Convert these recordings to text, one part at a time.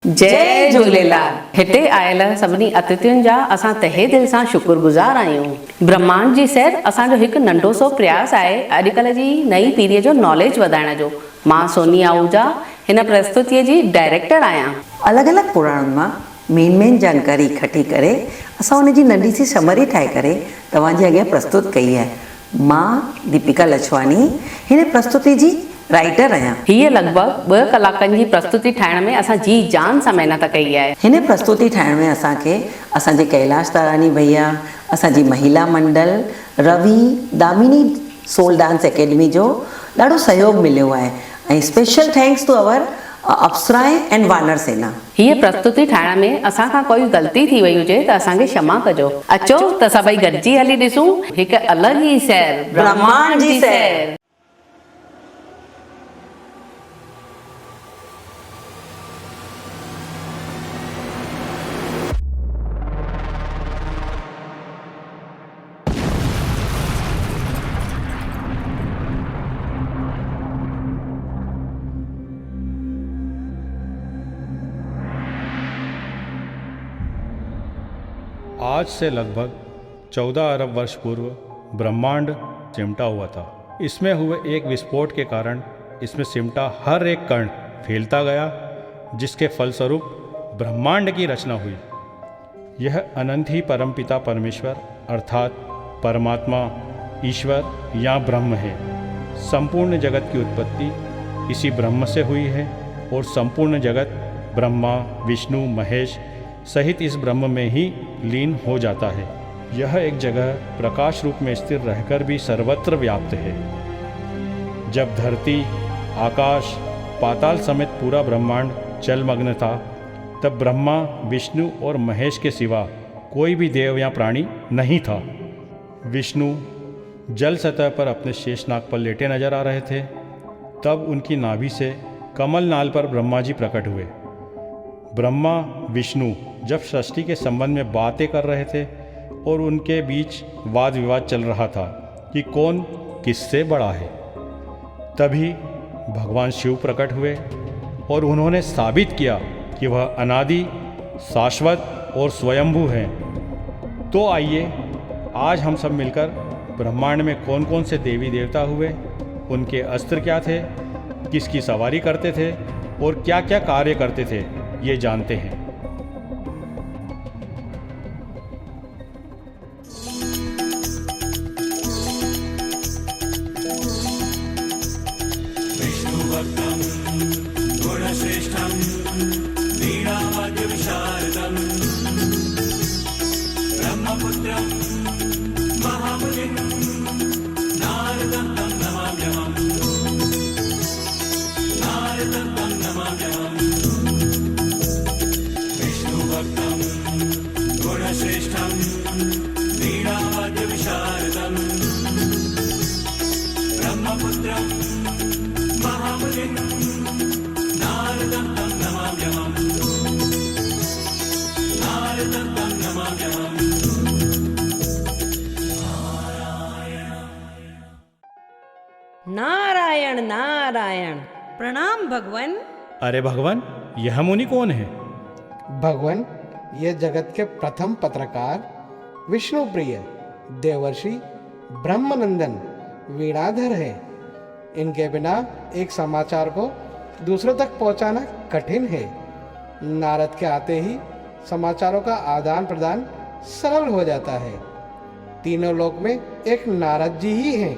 जय झूलेलाल। हिते आयल सभिनी अतिथियुनि जा असां तहे दिल सां शुक्रगुज़ार आहियूं। ब्रह्मांड जी सैर असांजो हिकु नंढो सो प्रयास आहे अॼुकल्ह जी नई पीढ़ीअ जो नॉलेज वधाइण जो। मां सोनी आहूजा हिन प्रस्तुतिअ जी डायरेक्टर आहियां। अलॻि अलॻि पुराणनि मां मेन जानकारी इकठी करे असां उनजी नंढी सी समरी ठाहे करे तव्हांजे अॻियां प्रस्तुत कई आहे। मां दीपिका लछवानी हिन प्रस्तुति जी राइटर आहियां। हीअ लॻभॻि 2 कलाकनि जी प्रस्तुति ठाहिण में असां जी जान सां महिनत कई आहे। हिन प्रस्तुति ठाहिण में असांखे असांजे कैलाश तारानी भैया, असांजी महिला मंडल, Ravi, Damini soul dance academy जो ॾाढो सहयोग मिलियो आहे ऐं स्पेशल थैंक्स टू अवर अप्सराए एंड वानर सेना। हीअ प्रस्तुति ठाहिण में असां खां कोई ग़लती थी वई हुजे त असांखे क्षमा कजो। अचो त सभई गॾिजी हली ॾिसूं हिकु अलॻि ई सैर, ब्रह्मांड जी सैर। आज से लगभग 14 अरब वर्ष पूर्व ब्रह्मांड सिमटा हुआ था। इसमें हुए एक विस्फोट के कारण इसमें सिमटा हर एक कण फैलता गया, जिसके फलस्वरूप ब्रह्मांड की रचना हुई। यह अनंत ही परमपिता परमेश्वर अर्थात परमात्मा, ईश्वर या ब्रह्म है। संपूर्ण जगत की उत्पत्ति इसी ब्रह्म से हुई है और संपूर्ण जगत ब्रह्मा, विष्णु, महेश सहित इस ब्रह्म में ही लीन हो जाता है। यह एक जगह प्रकाश रूप में स्थिर रहकर भी सर्वत्र व्याप्त है। जब धरती, आकाश, पाताल समेत पूरा ब्रह्मांड जलमग्न था, तब ब्रह्मा, विष्णु और महेश के सिवा कोई भी देव या प्राणी नहीं था। विष्णु जल सतह पर अपने शेषनाग पर लेटे नजर आ रहे थे। तब उनकी नाभि से कमल नाल पर ब्रह्मा जी प्रकट हुए। ब्रह्मा, विष्णु जब सृष्टि के संबंध में बातें कर रहे थे और उनके बीच वाद विवाद चल रहा था कि कौन किससे बड़ा है, तभी भगवान शिव प्रकट हुए और उन्होंने साबित किया कि वह अनादि, शाश्वत और स्वयंभू हैं। तो आइए आज हम सब मिलकर ब्रह्मांड में कौन कौन से देवी देवता हुए, उनके अस्त्र क्या थे, किसकी सवारी करते थे और क्या क्या कार्य करते थे, ये जानते हैं। विष्णुभक्तं गुणश्रेष्ठं वीणावाद्यविशारदं ब्रह्मपुत्रं महामुनिं नारदं तं नमाम्यहम्। नारदं तं नमाम्यहम्। विष्णुभक्तं गुणश्रेष्ठं वीणावाद्यविशारदं ब्रह्मपुत्रं महामुनिं नारदं तं नमाम्यहम्। नारदं तं नमाम्यहम्। नारायण नारायण। प्रणाम भगवान। अरे भगवान, यह मुनि कौन है? भगवान, ये जगत के प्रथम पत्रकार, विष्णु प्रिय, देवर्षि ब्रह्मनंदन वीणाधर है। इनके बिना एक समाचार को दूसरों तक पहुंचाना कठिन है। नारद के आते ही समाचारों का आदान प्रदान सरल हो जाता है। तीनों लोक में एक नारद जी ही हैं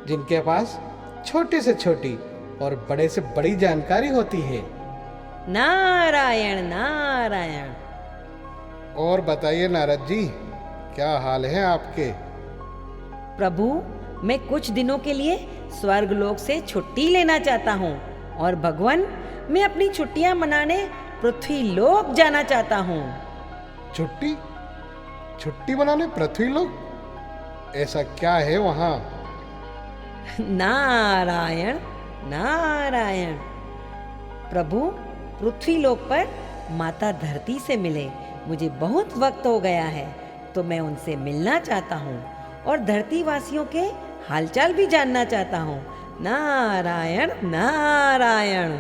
जिनके पास छोटी से छोटी और बड़े से बड़ी जानकारी होती है। नारायण नारायण। और बताइए नारद जी, क्या हाल है आपके? प्रभु, मैं कुछ दिनों के लिए स्वर्गलोक से छुट्टी लेना चाहता हूँ और भगवान, मैं अपनी छुट्टियाँ मनाने पृथ्वी लोक जाना चाहता हूँ। छुट्टी? छुट्टी मनाने पृथ्वी लोक? ऐसा क्या है वहाँ? नारायण नारायण। प्रभु, पृथ्वी लोक पर माता धरती से मिले मुझे बहुत वक्त हो गया है, तो मैं उनसे मिलना चाहता हूँ और धरती वासियों के हालचाल भी जानना चाहता हूँ। नारायण नारायण।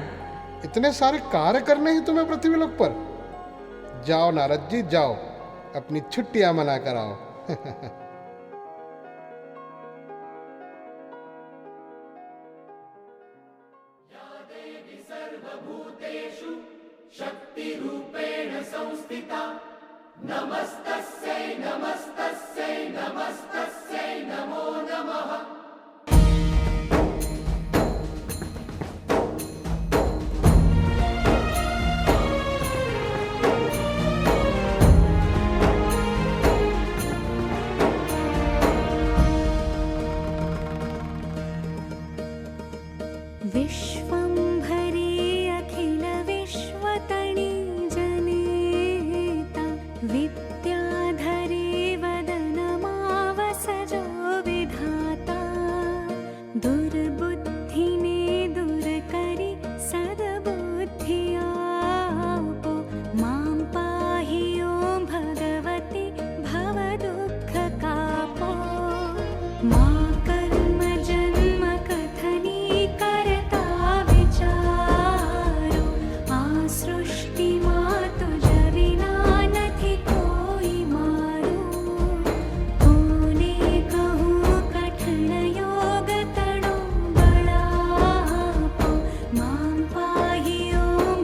इतने सारे कार्य करने हैं तुम्हें पृथ्वीलोक पर। जाओ नारद जी जाओ, अपनी छुट्टियां मना कर आओ। विश्वम्भरी अखिल विश्वतणी जनेता विद्याधरी वदनमावसजो विधाता दुर्बुद्धिने दूर करि सद्बुद्धियापो मां पाहि ॐ भगवति भवदुःखकापो मा कर्म जन्म कथनी करता विचारो आ सृष्टि मातु जविना नथी कोई मारो कोने कहूँ कठिन योग तणो बड़ापो मां पाहि ॐ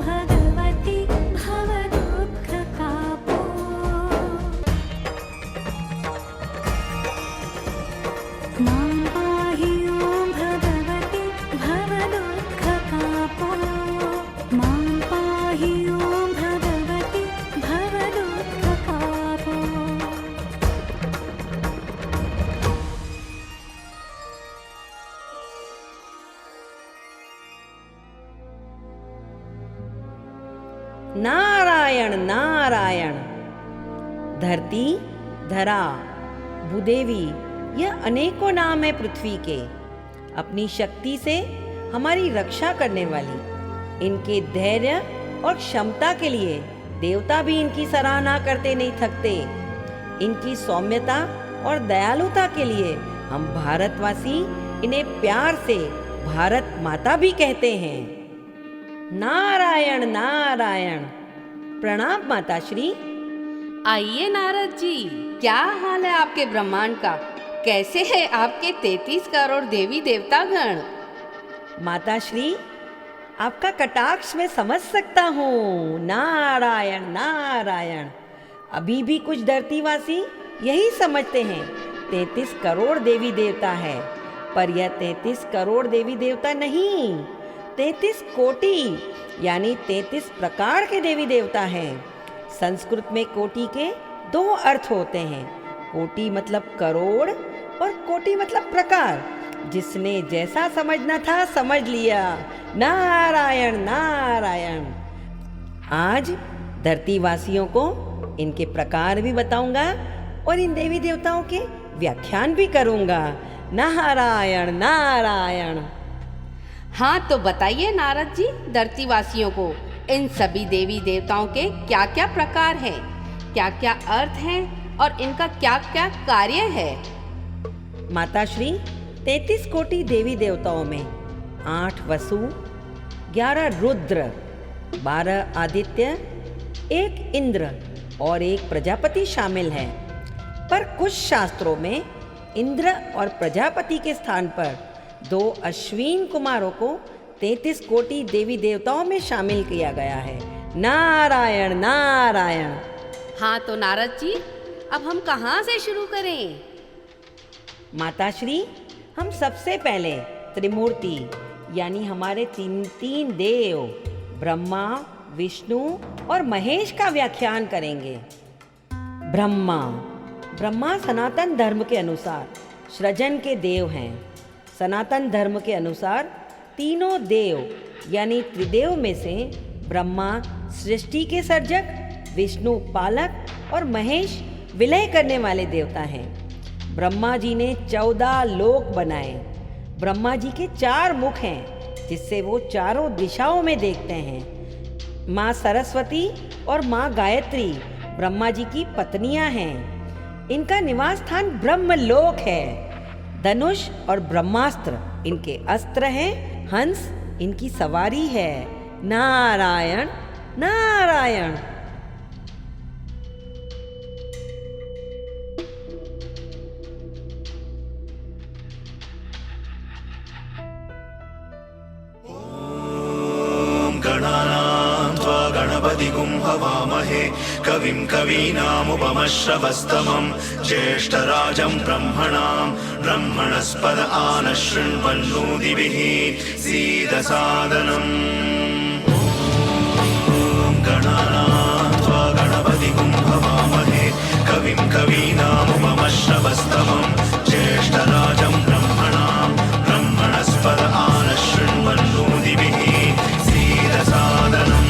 भगवति भवदुःखकापो मां पाहि ॐ भगवति भवदुःखकापो मां पाहि ॐ भगवति भवदुःखकापो। नारायण नारायण। धरती, धरा, भूदेवी, यह अनेकों नाम है पृथ्वी के। अपनी शक्ति से हमारी रक्षा करने वाली, इनके धैर्य और क्षमता के लिए देवता भी इनकी सराहना करते नहीं थकते। इनकी सौम्यता और दयालुता के लिए हम भारतवासी इन्हें प्यार से भारत माता भी कहते हैं। नारायण नारायण। प्रणाम माता श्री। आइए नारद जी, क्या हाल है आपके ब्रह्मांड का? कैसे है आपके 33 करोड़ देवी देवता गण? माता श्री, आपका कटाक्ष मैं समझ सकता हूँ। नारायण नारायण। अभी भी कुछ धरतीवासी यही समझते हैं 33 करोड़ देवी देवता है, पर यह 33 करोड़ देवी देवता नहीं, 33 कोटि यानी 33 प्रकार के देवी देवता हैं। संस्कृत में कोटि के 2 अर्थ होते हैं। कोटि मतलब करोड़ और कोटि मतलब प्रकार। जिसने जैसा समझना था समझ लिया। नारायण नारायण। आज धरतीवासियों को इनके प्रकार भी बताऊंगा और इन देवी देवताओं के व्याख्यान भी करूंगा। नारायण नारायण। हाँ तो बताइए नारद जी, धरतीवासियों को इन सभी देवी देवताओं के क्या क्या प्रकार हैं, क्या क्या अर्थ हैं और इनका क्या क्या कार्य है? माता श्री, 33 कोटि देवी देवताओं में 8 वसु, 11 रुद्र, 12 आदित्य, 1 इंद्र और 1 प्रजापति शामिल है। पर कुछ शास्त्रों में इंद्र और प्रजापति के स्थान पर 2 अश्विन कुमारों को 33 कोटि देवी देवताओं में शामिल किया गया है। नारायण नारायण। हाँ तो नारद जी, अब हम कहाँ से शुरू करें? माता श्री, हम सबसे पहले त्रिमूर्ति यानी हमारे तीन देव ब्रह्मा, विष्णु और महेश का व्याख्यान करेंगे। ब्रह्मा सनातन धर्म के अनुसार सृजन के देव हैं। सनातन धर्म के अनुसार तीनों देव यानी त्रिदेव में से ब्रह्मा सृष्टि के सर्जक, विष्णु पालक और महेश विलय करने वाले देवता हैं। ब्रह्मा जी ने 14 लोक बनाए। ब्रह्मा जी के 4 मुख हैं जिससे वो चारों दिशाओं में देखते हैं। माँ सरस्वती और माँ गायत्री ब्रह्मा जी की पत्नियां हैं। इनका निवास स्थान ब्रह्मलोक है। धनुष और ब्रह्मास्त्र इनके अस्त्र हैं। हंस इनकी सवारी है। नारायण नारायण। गणानां त्वा गणपतिगुं हवामहे कविं कवीनामुपमश्रवस्तमं ज्येष्ठराजं ब्रह्मणां ब्रह्मणस्पद आनशृण्वन्नोतिभिः सीदसादनम्। गणानां त्वा गणपतिगुं हवामहे कविं कवीनामुपमश्रवस्तमं ज्येष्ठराजं ब्रह्मणां ब्रह्मणस्पद आनशृण्वन्नोतिभिः सीदसादनम्।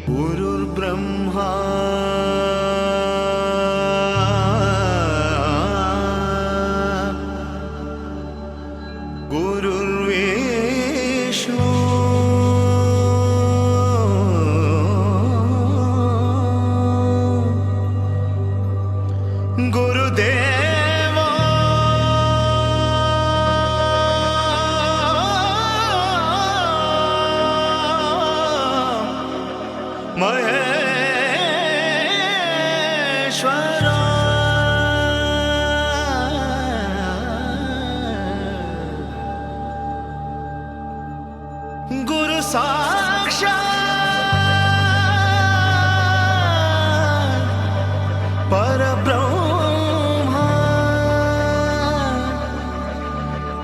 गुरुर्ब्रह्मा गुरुर्विष्णु गुरुदेवो महेश्वरा गुरु साक्षात् परब्रह्म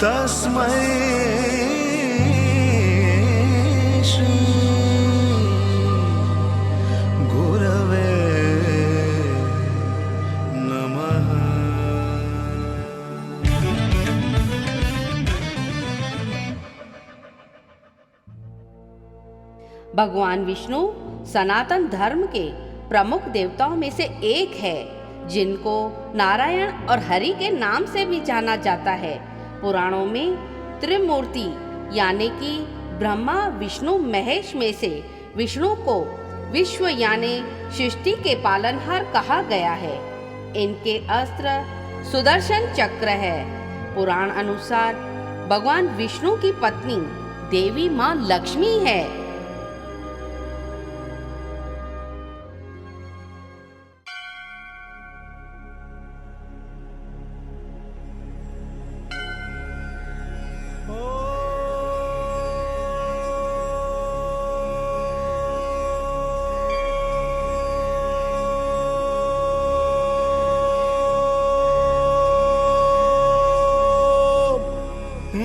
तस्मै श्री गुरवे नमः। भगवान विष्णु सनातन धर्म के प्रमुख देवताओं में से एक है, जिनको नारायण और हरि के नाम से भी जाना जाता है। पुराणों में त्रिमूर्ति यानी कि ब्रह्मा विष्णु महेश में से विष्णु को विश्व यानी सृष्टि के पालनहार कहा गया है। इनके अस्त्र सुदर्शन चक्र है। पुराण अनुसार भगवान विष्णु की पत्नी देवी माँ लक्ष्मी है।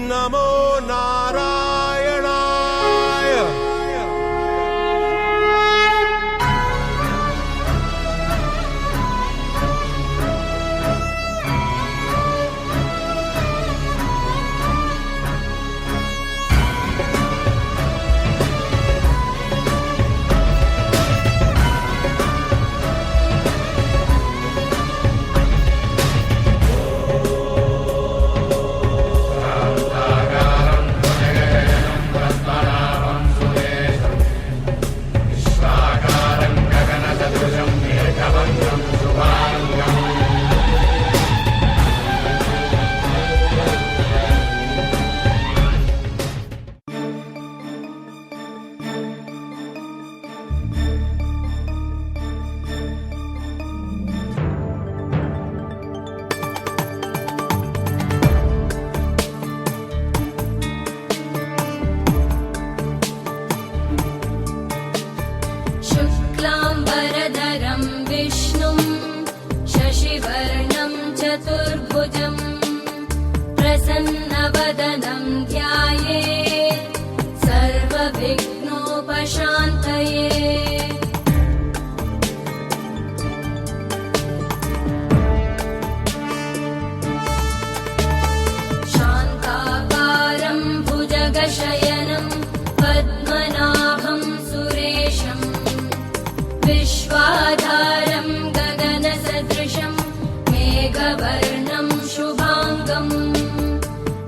नमो नारायणाय। शुक्लाम्बरधरं विष्णुं शशिवर्णं चतुर्भुजं प्रसन्नवदनं ध्यायेत् सर्वविघ्नोपशान्तये। शान्ताकारं भुजगशयनं पद्मनाभं सुरेशं विश्वाधारं गगनसदृशं मेघवर्णं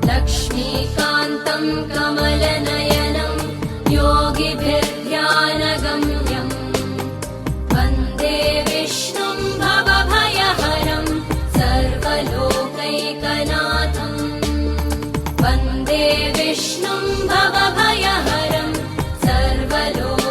लक्ष्मीकान्तं कमलनयनं योगिभिर्ध्यानगम्यम् वन्दे विष्णुं भवभयहरं सर्वलोकैकनाथम् वन्दे विष्णुं भवभयहरं सर्वलोकैकनाथम्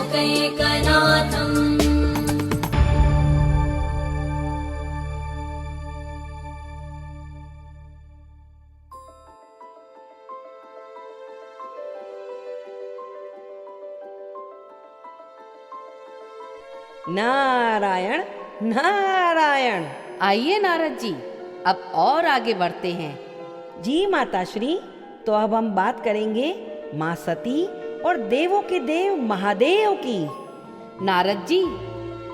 नारायण नारायण। आइए नारद जी, अब और आगे बढ़ते हैं। जी माताश्री, तो अब हम बात करेंगे माँ सती और देवों के देव महादेव की। नारद जी,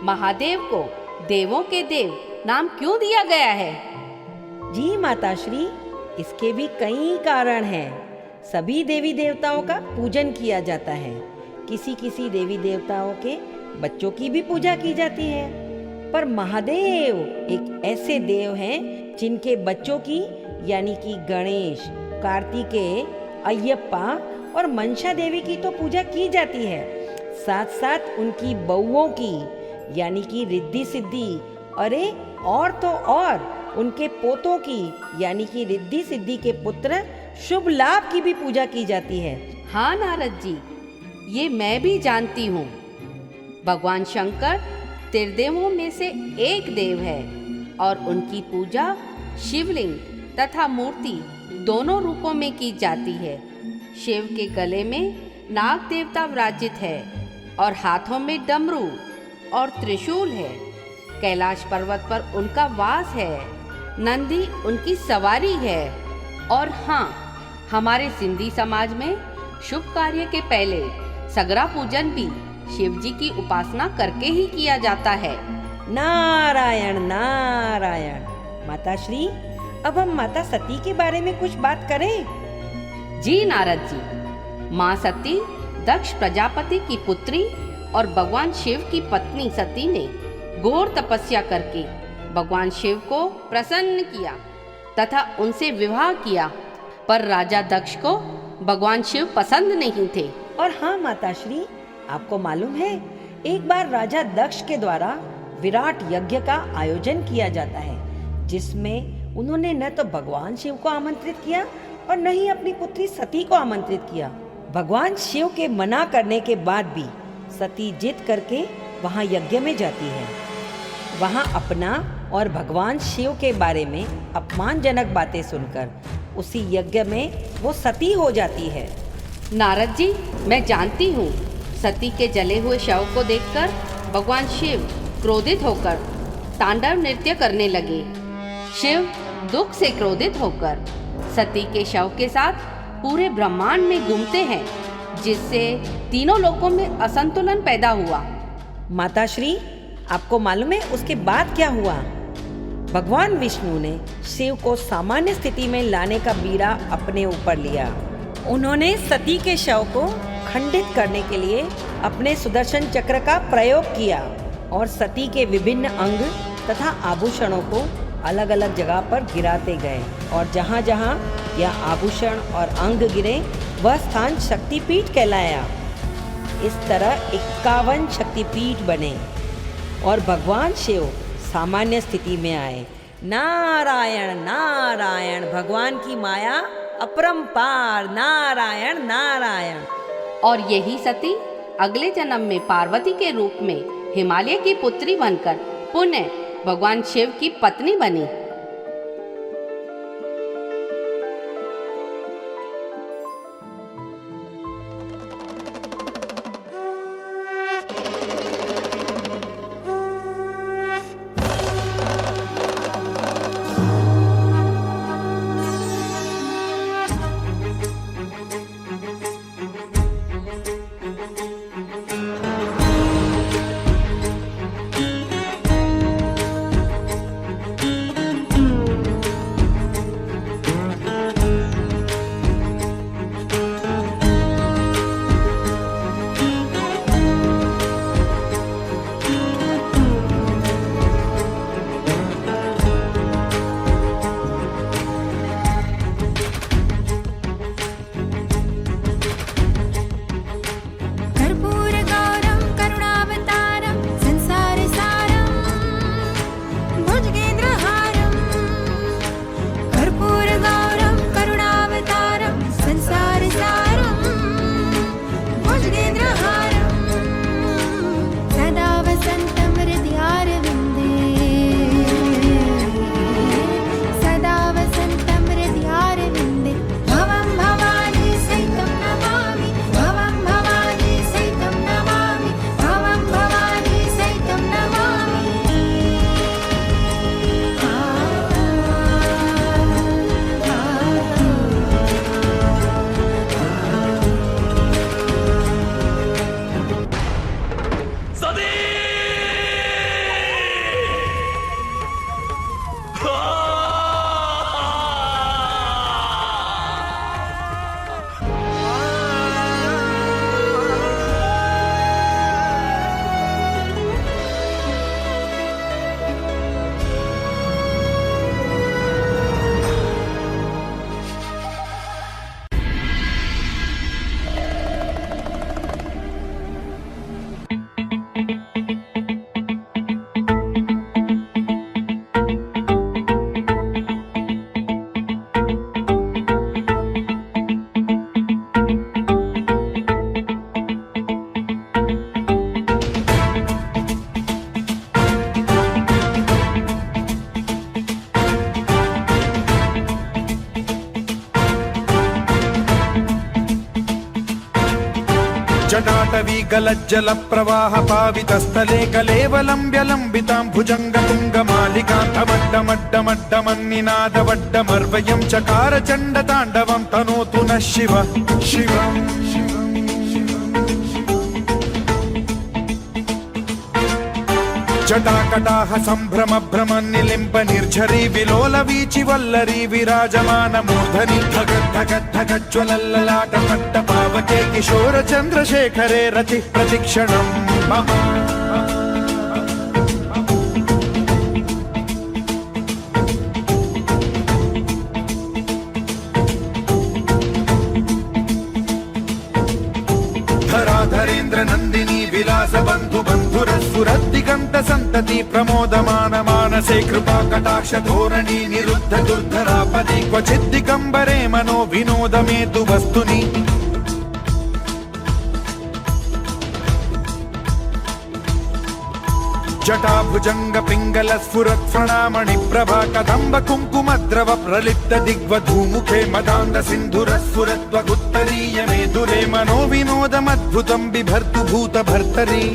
महादेव को देवों के देव नाम क्यों दिया गया है? जी माताश्री, इसके भी कई कारण हैं। सभी देवी देवताओं का पूजन किया जाता है। किसी किसी देवी देवताओं के बच्चों की भी पूजा की जाती है, पर महादेव एक ऐसे देव हैं जिनके बच्चों की यानी कि गणेश, कार्तिकेय, अयप्पा और मनसा देवी की तो पूजा की जाती है। साथ साथ उनकी बहुओं की यानी कि रिद्धि सिद्धि, अरे और तो और उनके पोतों की यानी कि रिद्धि सिद्धि के पुत्र शुभ लाभ की भी पूजा की जाती है। हाँ नारद जी, ये मैं भी जानती हूँ। भगवान शंकर त्रिदेवों में से एक देव है और उनकी पूजा शिवलिंग तथा मूर्ति दोनों रूपों में की जाती है। शिव के गले में नाग देवता विराजित है और हाथों में डमरू और त्रिशूल है। कैलाश पर्वत पर उनका वास है। नंदी उनकी सवारी है। और हाँ, हमारे सिंधी समाज में शुभ कार्य के पहले सगरा पूजन भी शिव जी की उपासना करके ही किया जाता है। नारायण नारायण। माताश्री, अब हम माता सती के बारे में कुछ बात करें। जी नारद जी, माँ सती दक्ष प्रजापति की पुत्री और भगवान शिव की पत्नी सती ने घोर तपस्या करके भगवान शिव को प्रसन्न किया तथा उनसे विवाह किया, पर राजा दक्ष को भगवान शिव पसंद नहीं थे। और हाँ माताश्री, आपको मालूम है, एक बार राजा दक्ष के द्वारा विराट यज्ञ का आयोजन किया जाता है, जिसमें उन्होंने न तो भगवान शिव को आमंत्रित किया और न ही अपनी पुत्री सती को आमंत्रित किया। भगवान शिव के मना करने के बाद भी सती जिद करके वहाँ यज्ञ में जाती है। वहाँ अपना और भगवान शिव के बारे में अपमानजनक बातें सुनकर उसी यज्ञ में वो सती हो जाती है। नारद जी, मैं जानती हूँ, सती के जले हुए शव को देखकर भगवान शिव क्रोधित होकर तांडव नृत्य करने लगे। शिव दुख से क्रोधित होकर सती के शव के साथ पूरे ब्रह्मांड में घूमते हैं, जिससे तीनों लोकों में असंतुलन पैदा हुआ। माताश्री, आपको मालूम है उसके बाद क्या हुआ? भगवान विष्णु ने शिव को सामान्य स्थिति में लाने का बीड़ा अपने ऊपर लिया। उन्होंने सती के शव को खंडित करने के लिए अपने सुदर्शन चक्र का प्रयोग किया और सती के विभिन्न अंग तथा आभूषणों को अलग अलग जगह पर गिराते गए, और जहाँ जहाँ यह आभूषण और अंग गिरे वह स्थान शक्तिपीठ कहलाया। इस तरह 51 शक्तिपीठ बने और भगवान शिव सामान्य स्थिति में आए। नारायण नारायण। भगवान की माया अपरंपार। नारायण नारायण। और यही सती अगले जन्म में पार्वती के रूप में हिमालय की पुत्री बनकर पुनः भगवान शिव की पत्नी बनी। जटाटवी गलज्जल प्रवाह पावितस्थले कलेवलम्ब्य लम्बितां भुजङ्गतुङ्गमालिकां धमड्डमड्डमड्डमन्निनादवड्डमर्वयं चकार चण्डताण्डवं तनोतु नः शिव शिवम् जटाकटाह सम्भ्रम भ्रम निलिम्ब निर्झरी विलोल वीचि वल्लरी विराजमान मूर्धनि धगद्धगद्धगज्ज्वलल्ललाट पट्ट पावके किशोर चन्द्रशेखरे रति प्रतिक्षणम् मम धराधरेन्द्र नन्दिनी विलास बन्धु बन्धुरस्फुरद्दिगन्त सन्तति प्रमोदमान मानसे कृपा कटाक्ष धोरणी निरुद्ध दुर्धरापदि क्वचिद्दिगम्बरे मनो विनोदमेतु वस्तुनि जटाभुजंग पिंगल स्फुरत् फणामणि प्रभा कदम्ब कुङ्कुमद्रव प्रलिप्त दिग्वधूमुखे मदान्ध सिन्धुर स्फुरत्वगुत्तरीय मेधुरे मनो विनोदमद्भुतं बिभर्तु भूत भर्तरि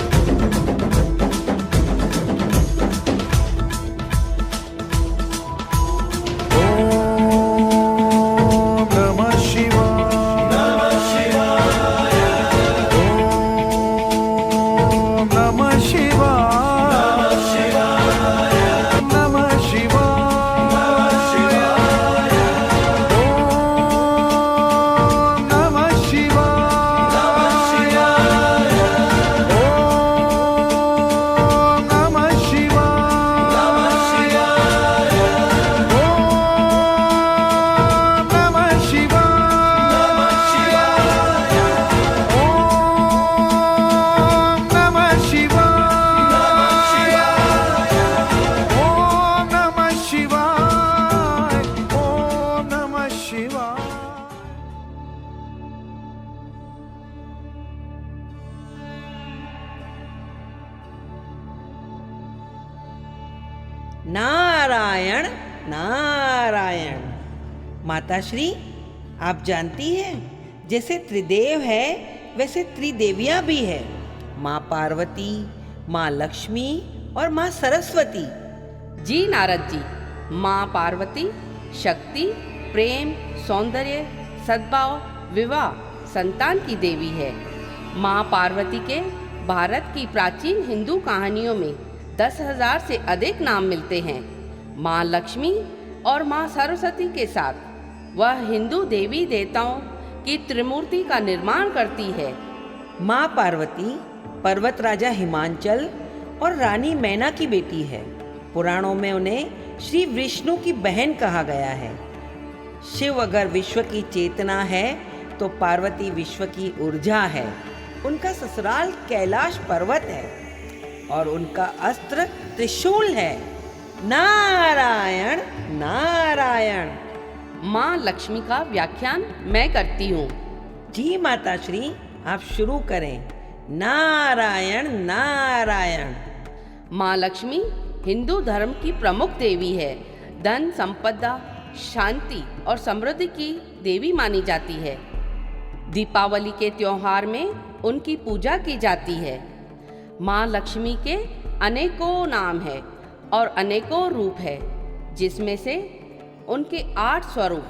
नारायण नारायण। माताश्री, आप जानती हैं, जैसे त्रिदेव है वैसे त्रिदेवियां भी है। माँ पार्वती, माँ लक्ष्मी और माँ सरस्वती। जी नारद जी, माँ पार्वती शक्ति, प्रेम, सौंदर्य, सद्भाव, विवाह, संतान की देवी है। माँ पार्वती के भारत की प्राचीन हिंदू कहानियों में 10,000 से अधिक नाम मिलते हैं। माँ लक्ष्मी और माँ सरस्वती के साथ वह हिंदू देवी देवताओं की त्रिमूर्ति का निर्माण करती है। माँ पार्वती पर्वत राजा हिमांचल और रानी मैना की बेटी है। पुराणों में उन्हें श्री विष्णु की बहन कहा गया है। शिव अगर विश्व की चेतना है तो पार्वती विश्व की ऊर्जा है। उनका ससुराल कैलाश पर्वत है और उनका अस्त्र त्रिशूल है। नारायण नारायण। माँ लक्ष्मी का व्याख्यान मैं करती हूँ। जी माताश्री, आप शुरू करें। नारायण नारायण। माँ लक्ष्मी हिंदू धर्म की प्रमुख देवी है। धन, संपदा, शांति और समृद्धि की देवी मानी जाती है। दीपावली के त्योहार में उनकी पूजा की जाती है। माँ लक्ष्मी के अनेकों नाम है और अनेकों रूप है, जिसमें से उनके 8 स्वरूप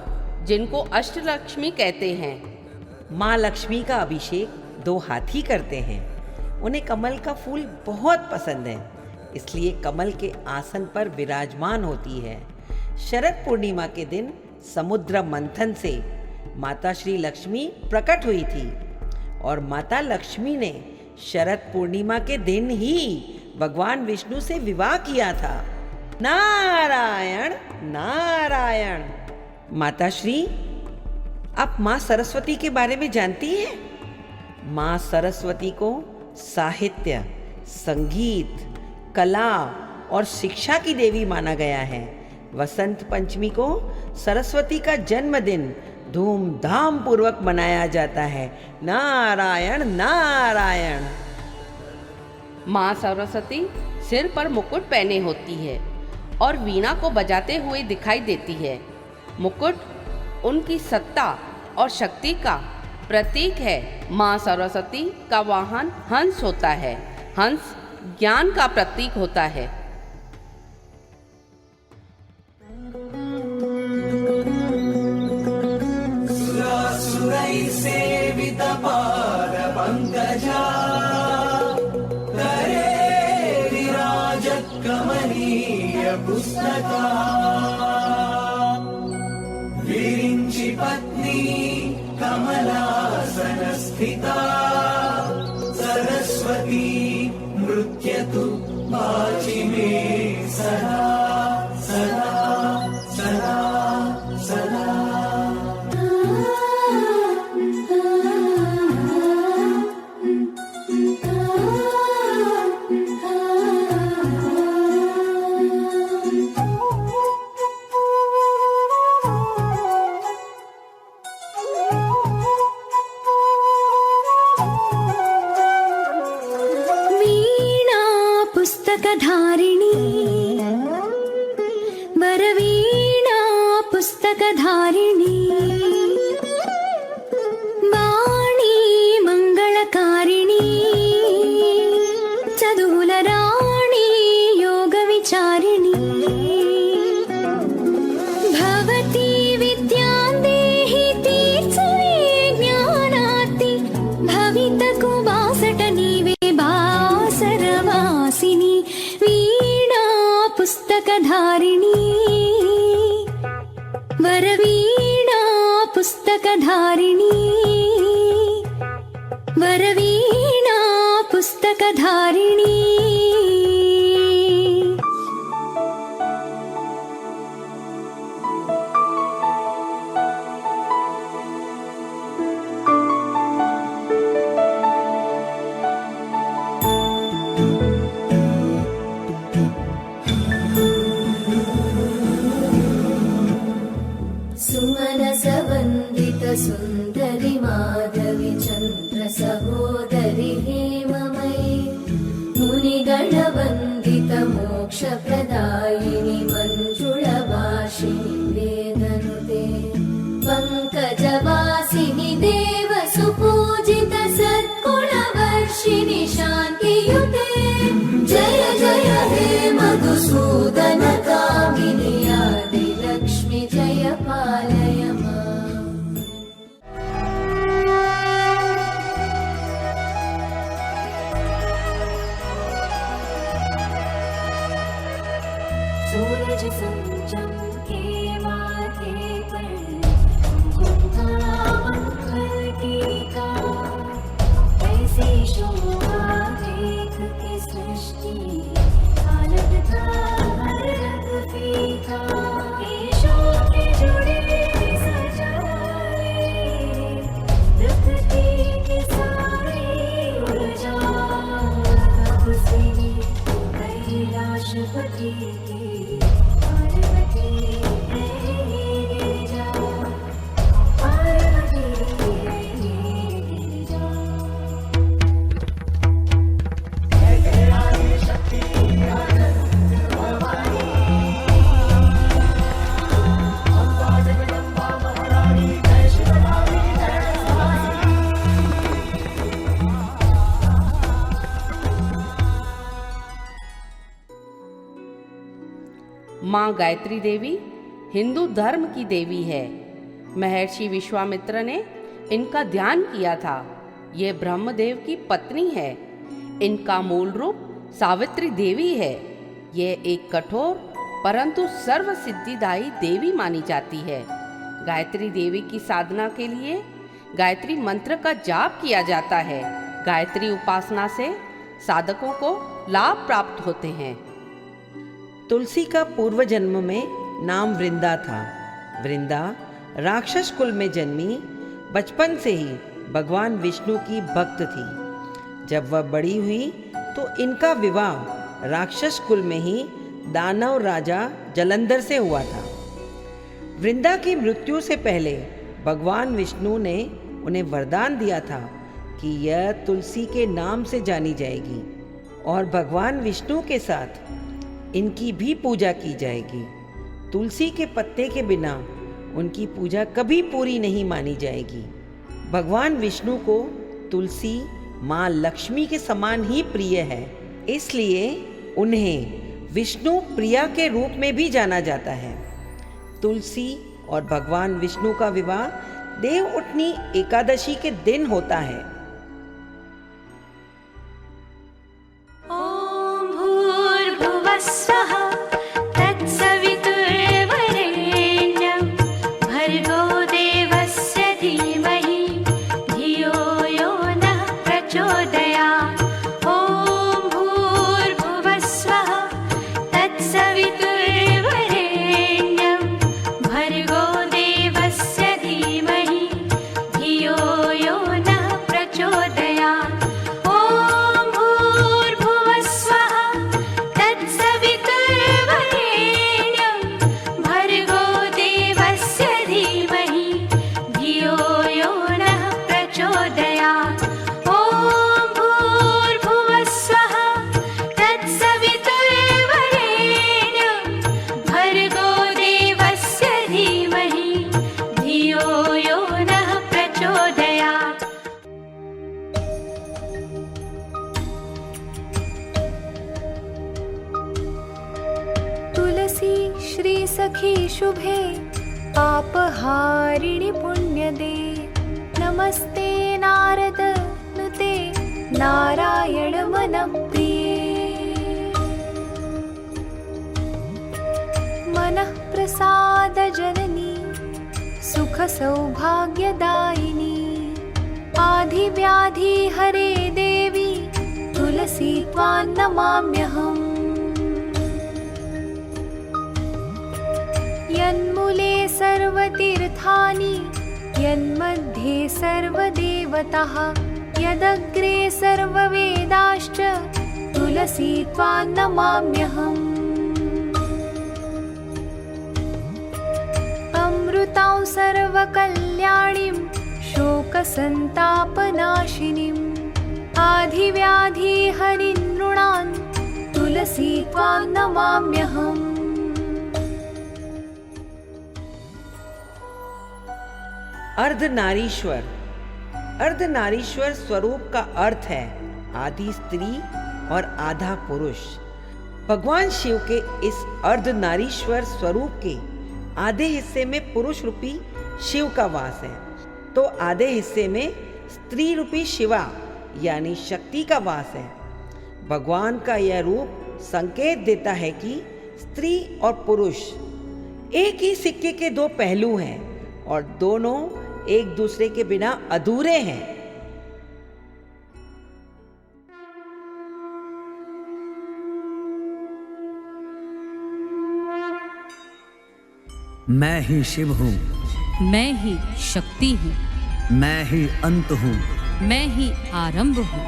जिनको अष्टलक्ष्मी कहते हैं। माँ लक्ष्मी का अभिषेक 2 हाथी करते हैं। उन्हें कमल का फूल बहुत पसंद है, इसलिए कमल के आसन पर विराजमान होती है। शरद पूर्णिमा के दिन समुद्र मंथन से माता श्री लक्ष्मी प्रकट हुई थी और माता लक्ष्मी ने शरद पूर्णिमा के दिन ही भगवान विष्णु से विवाह किया था। नारायण नारायण। माताश्री, आप माँ सरस्वती के बारे में जानती हैं? माँ सरस्वती को साहित्य, संगीत, कला और शिक्षा की देवी माना गया है। वसंत पंचमी को सरस्वती का जन्मदिन धूमधाम पूर्वक मनाया जाता है। नारायण नारायण। माँ सरस्वती सिर पर मुकुट पहने होती है और वीणा को बजाते हुए दिखाई देती है। मुकुट उनकी सत्ता और शक्ति का प्रतीक है। माँ सरस्वती का वाहन हंस होता है। हंस ज्ञान का प्रतीक होता है। विरिञ्चि पत्नी कमलासन स्थिता सरस्वती नृत्यतु वाचि मे सदा सदा सदा सदा। पुस्तकधारिणी वरवीणा पुस्तकधारिणी वाणी मंगलकारिणी चदुलराणी योगविचारिणी भवती विद्यां देहि तीर्थे ज्ञानाति भवितकुवासट नीवे बासरवासिनी वीणा पुस्तकधारिणी वरवीणा पुस्तकधारिणी वरवीणा पुस्तकधारिणी। सुमनसवन्दित सुन्दरि माधवि चन्द्र सहोदरि हेममयि मुनिगणवन्दित मोक्षप्रदायिनि मञ्जुळभाषिणि वेदनुते पङ्कजवासिनि देव सुपूजित सद्गुणवर्षिणि शान्तियुते जय जय हे मधुसूदन कामिनि आदि लक्ष्मी जय पालय माम्। सूरज संजम के माथे पर मंगल टीका ऐसी शोभा देख के सृष्टि आनंद था हर रंग फीका ईशों के जुड़े सजाए प्रकृति की सारी ऊर्जा तब से कैलाशपति की पार्वती है गिरिजा पार्वती है गिरिजा। माँ गायत्री देवी हिंदू धर्म की देवी है। महर्षि विश्वामित्र ने इनका ध्यान किया था। ये ब्रह्मदेव की पत्नी है। इनका मूल रूप सावित्री देवी है। ये एक कठोर परंतु सर्व सिद्धिदायी देवी मानी जाती है। गायत्री देवी की साधना के लिए गायत्री मंत्र का जाप किया जाता है। गायत्री उपासना से साधकों को लाभ प्राप्त होते हैं। तुलसी का पूर्व जन्म में नाम वृंदा था। वृंदा राक्षस कुल में जन्मी। बचपन से ही भगवान विष्णु की भक्त थी। जब वह बड़ी हुई तो इनका विवाह राक्षस कुल में ही दानव राजा जलंधर से हुआ था। वृंदा की मृत्यु से पहले भगवान विष्णु ने उन्हें वरदान दिया था कि यह तुलसी के नाम से जानी जाएगी और भगवान विष्णु के साथ इनकी भी पूजा की जाएगी। तुलसी के पत्ते के बिना उनकी पूजा कभी पूरी नहीं मानी जाएगी। भगवान विष्णु को तुलसी माँ लक्ष्मी के समान ही प्रिय है, इसलिए उन्हें विष्णु प्रिया के रूप में भी जाना जाता है। तुलसी और भगवान विष्णु का विवाह देवउठनी एकादशी के दिन होता है। ॐ भूर्भुवस्सुः तत्सवितुर्वरेण्यं भर्गो देवस्य धीमहि धियो यो नः प्रचोदयात्। ॐ भूर्भुवस्सुः तत्सवितुर्वरेण्यं भर्गो देवस्य धीमहि धियो यो नः प्रचोदयात्। ॐ भूर्भुवस्सुः तत्सवितुर्वरेण्यं भर्गो देवस्य धीमहि धियो यो नः प्रचोदयात्। ॐ भूर्भुवस्सुः तत्सवितुर्वरेण्यं भर्गो देवस्य धीमहि धियो यो नः प्रचोदयात्। तुलसी श्री सखी शुभे पापहारिणि पुण्यदे नमस्ते नारद नुते नारायण मनप्रिये मनः प्रसाद जननी सुख सौभाग्यदायिनी आधिव्याधि हरे देवी तुलसी त्वां नमाम्यहम्। यन्मूले सर्वतीर्थानि यन्मध्ये सर्वदेवताः यदग्रे सर्ववेदाश्च तुलसी त्वां नमाम्यहम्। अमृतां सर्वकल्याणीं शोकसन्तापनाशिनीम् आधिव्याधिहरिं नृणां तुलसी त्वां नमाम्यहम्। अर्धनारीश्वर। अर्धनारीश्वर स्वरूप का अर्थ है आधी स्त्री और आधा पुरुष। भगवान शिव के इस अर्धनारीश्वर स्वरूप के आधे हिस्से में पुरुष रूपी शिव का वास है, तो आधे हिस्से में स्त्री रूपी शिवा यानी शक्ति का वास है। भगवान का यह रूप संकेत देता है कि स्त्री और पुरुष एक ही सिक्के के दो पहलू हैं और दोनों एक दूसरे के बिना अधूरे हैं। मैं ही शिव हूँ, मैं ही शक्ति हूँ, मैं ही अंत हूँ, मैं ही आरंभ हूँ,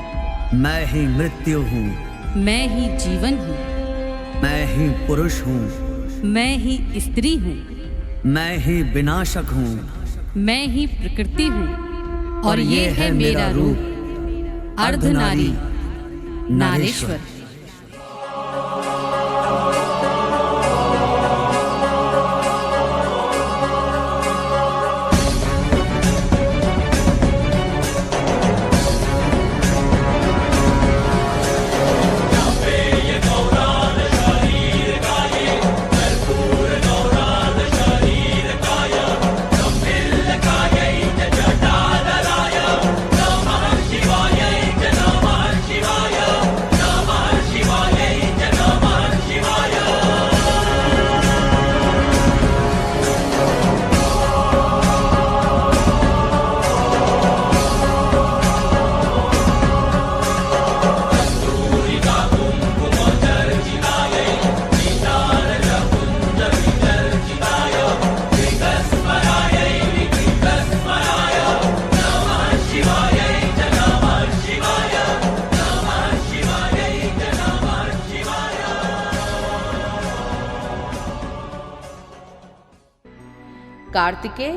मैं ही मृत्यु हूँ, मैं ही जीवन हूँ, मैं ही पुरुष हूँ, मैं ही स्त्री हूँ, मैं ही विनाशक हूँ, मैं ही प्रकृति हूँ और ये है मेरा रूप अर्धनारी नारेश्वर। कार्तिकेय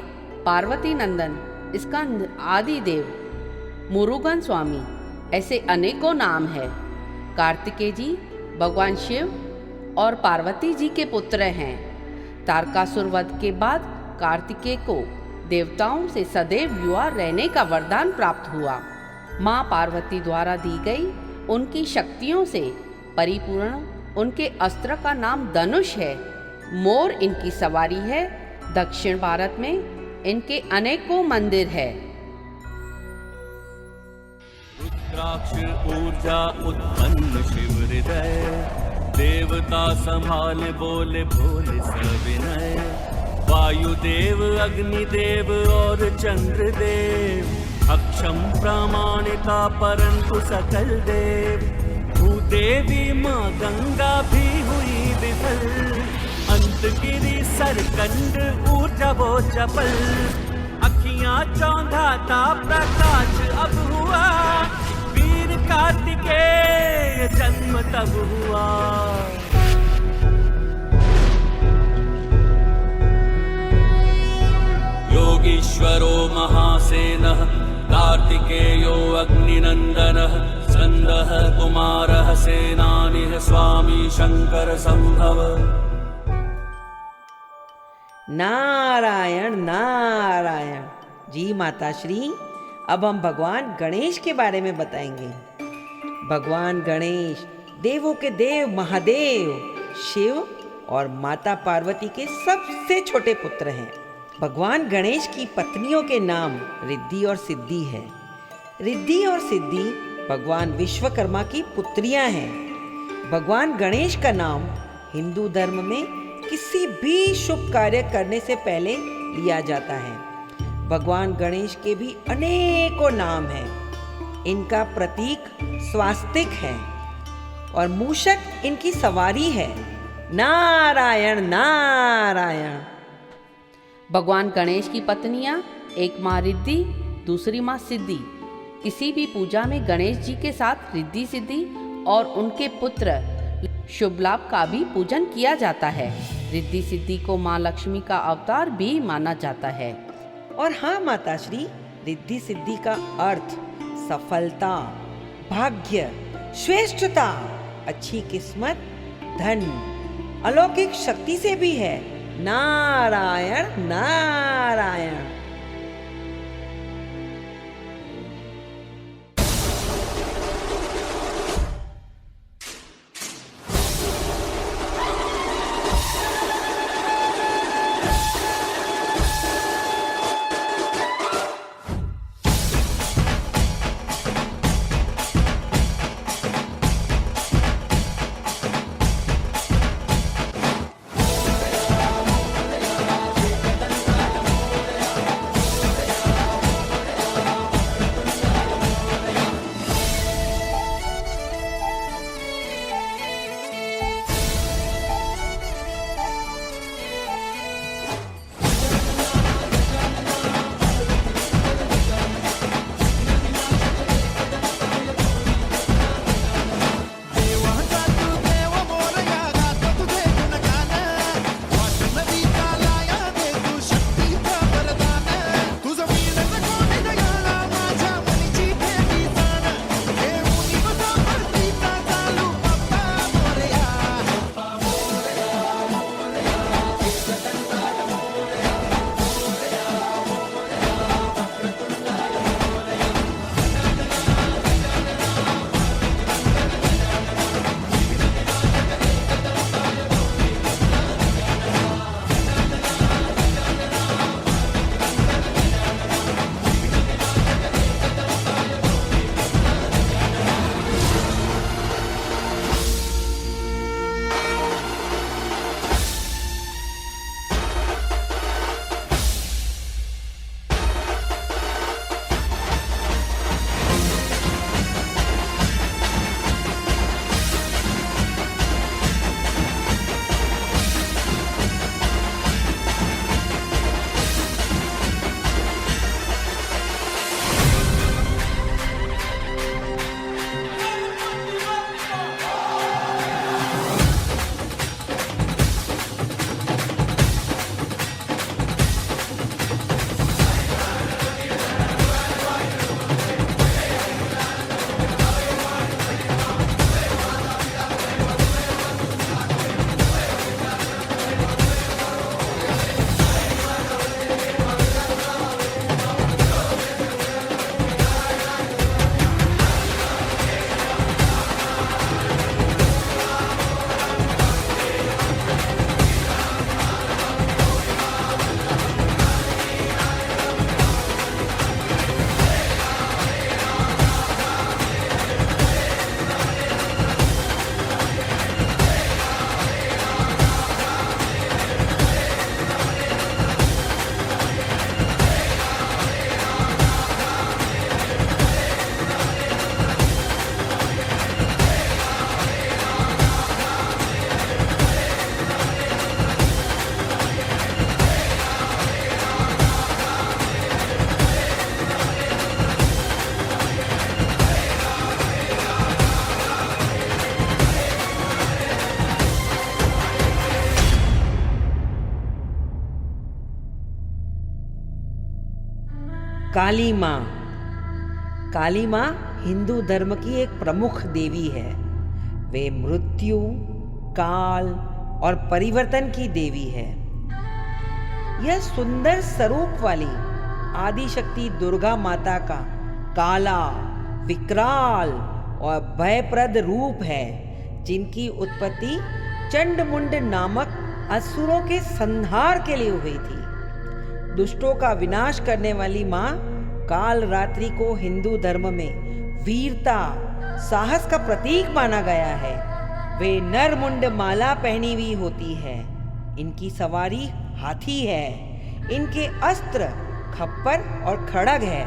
पार्वती नंदन स्कंद आदि देव मुरुगन स्वामी ऐसे अनेकों नाम है। कार्तिकेय जी भगवान शिव और पार्वती जी के पुत्र हैं। तारकासुर वध के बाद कार्तिकेय को देवताओं से सदैव युवा रहने का वरदान प्राप्त हुआ। माँ पार्वती द्वारा दी गई उनकी शक्तियों से परिपूर्ण उनके अस्त्र का नाम धनुष है। मोर इनकी सवारी है। दक्षिण भारत में इनके अनेकों मंदिर है। रुद्राक्ष ऊर्जा उत्पन्न शिव हृदय, देवता संभाल बोले भोले सविनय। वायुदेव अग्निदेव और चंद्रदेव, अक्षम प्रामाणिका परंतु सकल देव। भूदेवी माँ गंगा भी हुई विफल, अंत गिरी सरकंड ऊर्जा वो चपल। अखियां चौंधाता प्रकाश अब हुआ, वीर कार्तिकेय जन्म तब हुआ। योगीश्वरो महासेनः, कार्तिकेयो अग्निनंदनः, स्कंदः कुमारः सेनानिः, स्वामी शंकर संभव। नारायण नारायण। जी माता श्री, अब हम भगवान गणेश के बारे में बताएंगे। भगवान गणेश देवों के देव महादेव शिव और माता पार्वती के सबसे छोटे पुत्र हैं। भगवान गणेश की पत्नियों के नाम रिद्धि और सिद्धि है। रिद्धि और सिद्धि भगवान विश्वकर्मा की पुत्रियां हैं। भगवान गणेश का नाम हिंदू धर्म में किसी भी शुभ कार्य करने से पहले लिया जाता है। भगवान गणेश के भी अनेकों नाम हैं। इनका प्रतीक स्वास्तिक है और मूषक इनकी सवारी है। नारायण नारायण। भगवान गणेश की पत्नियां, एक माँ रिद्धि, दूसरी माँ सिद्धि। किसी भी पूजा में गणेश जी के साथ रिद्धि सिद्धि और उनके पुत्र शुभ लाभ का भी पूजन किया जाता है। रिद्धि सिद्धि को माँ लक्ष्मी का अवतार भी माना जाता है। और हाँ माता श्री, रिद्धि सिद्धि का अर्थ सफलता, भाग्य, श्रेष्ठता, अच्छी किस्मत, धन, अलौकिक शक्ति से भी है। नारायण नारायण। काली माँ। काली माँ हिंदू धर्म की एक प्रमुख देवी है। वे मृत्यु, काल और परिवर्तन की देवी है। यह सुंदर स्वरूप वाली आदिशक्ति दुर्गा माता का काला, विकराल और भयप्रद रूप है, जिनकी उत्पत्ति चंडमुंड नामक असुरों के संहार के लिए हुई थी। दुष्टों का विनाश करने वाली माँ काल रात्रि को हिंदू धर्म में वीरता, साहस का प्रतीक माना गया है। वे नरमुंड माला पहनी हुई होती है। इनकी सवारी हाथी है। इनके अस्त्र खप्पर और खड़ग है।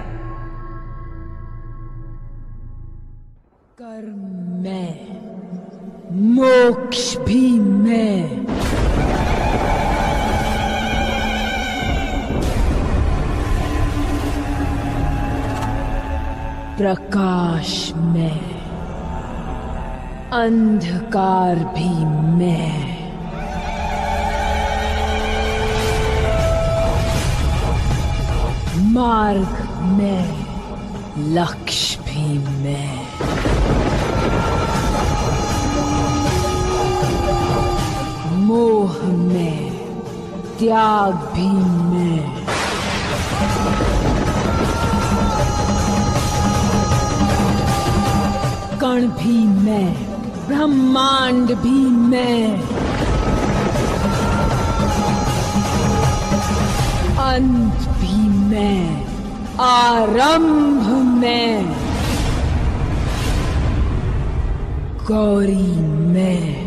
कर्म मैं, मोक्ष भी मैं। प्रकाश मैं, अंधकार भी मैं। मार्ग मैं, लक्ष्य भी मैं। मोह में, त्याग भी मैं। कण भी मैं, ब्रह्मांड भी मैं। अंत भी मैं, आरंभ मैं। गौरी मैं।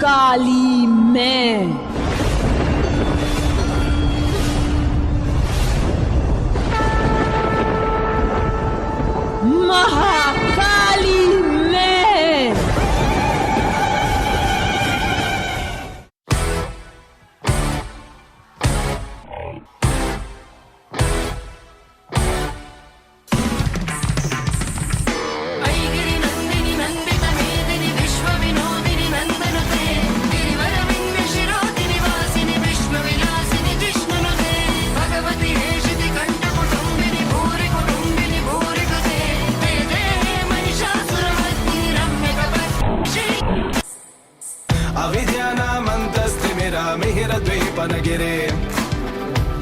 काली मैं। महाकाली मैं। मिहिरद्वीपनगिरे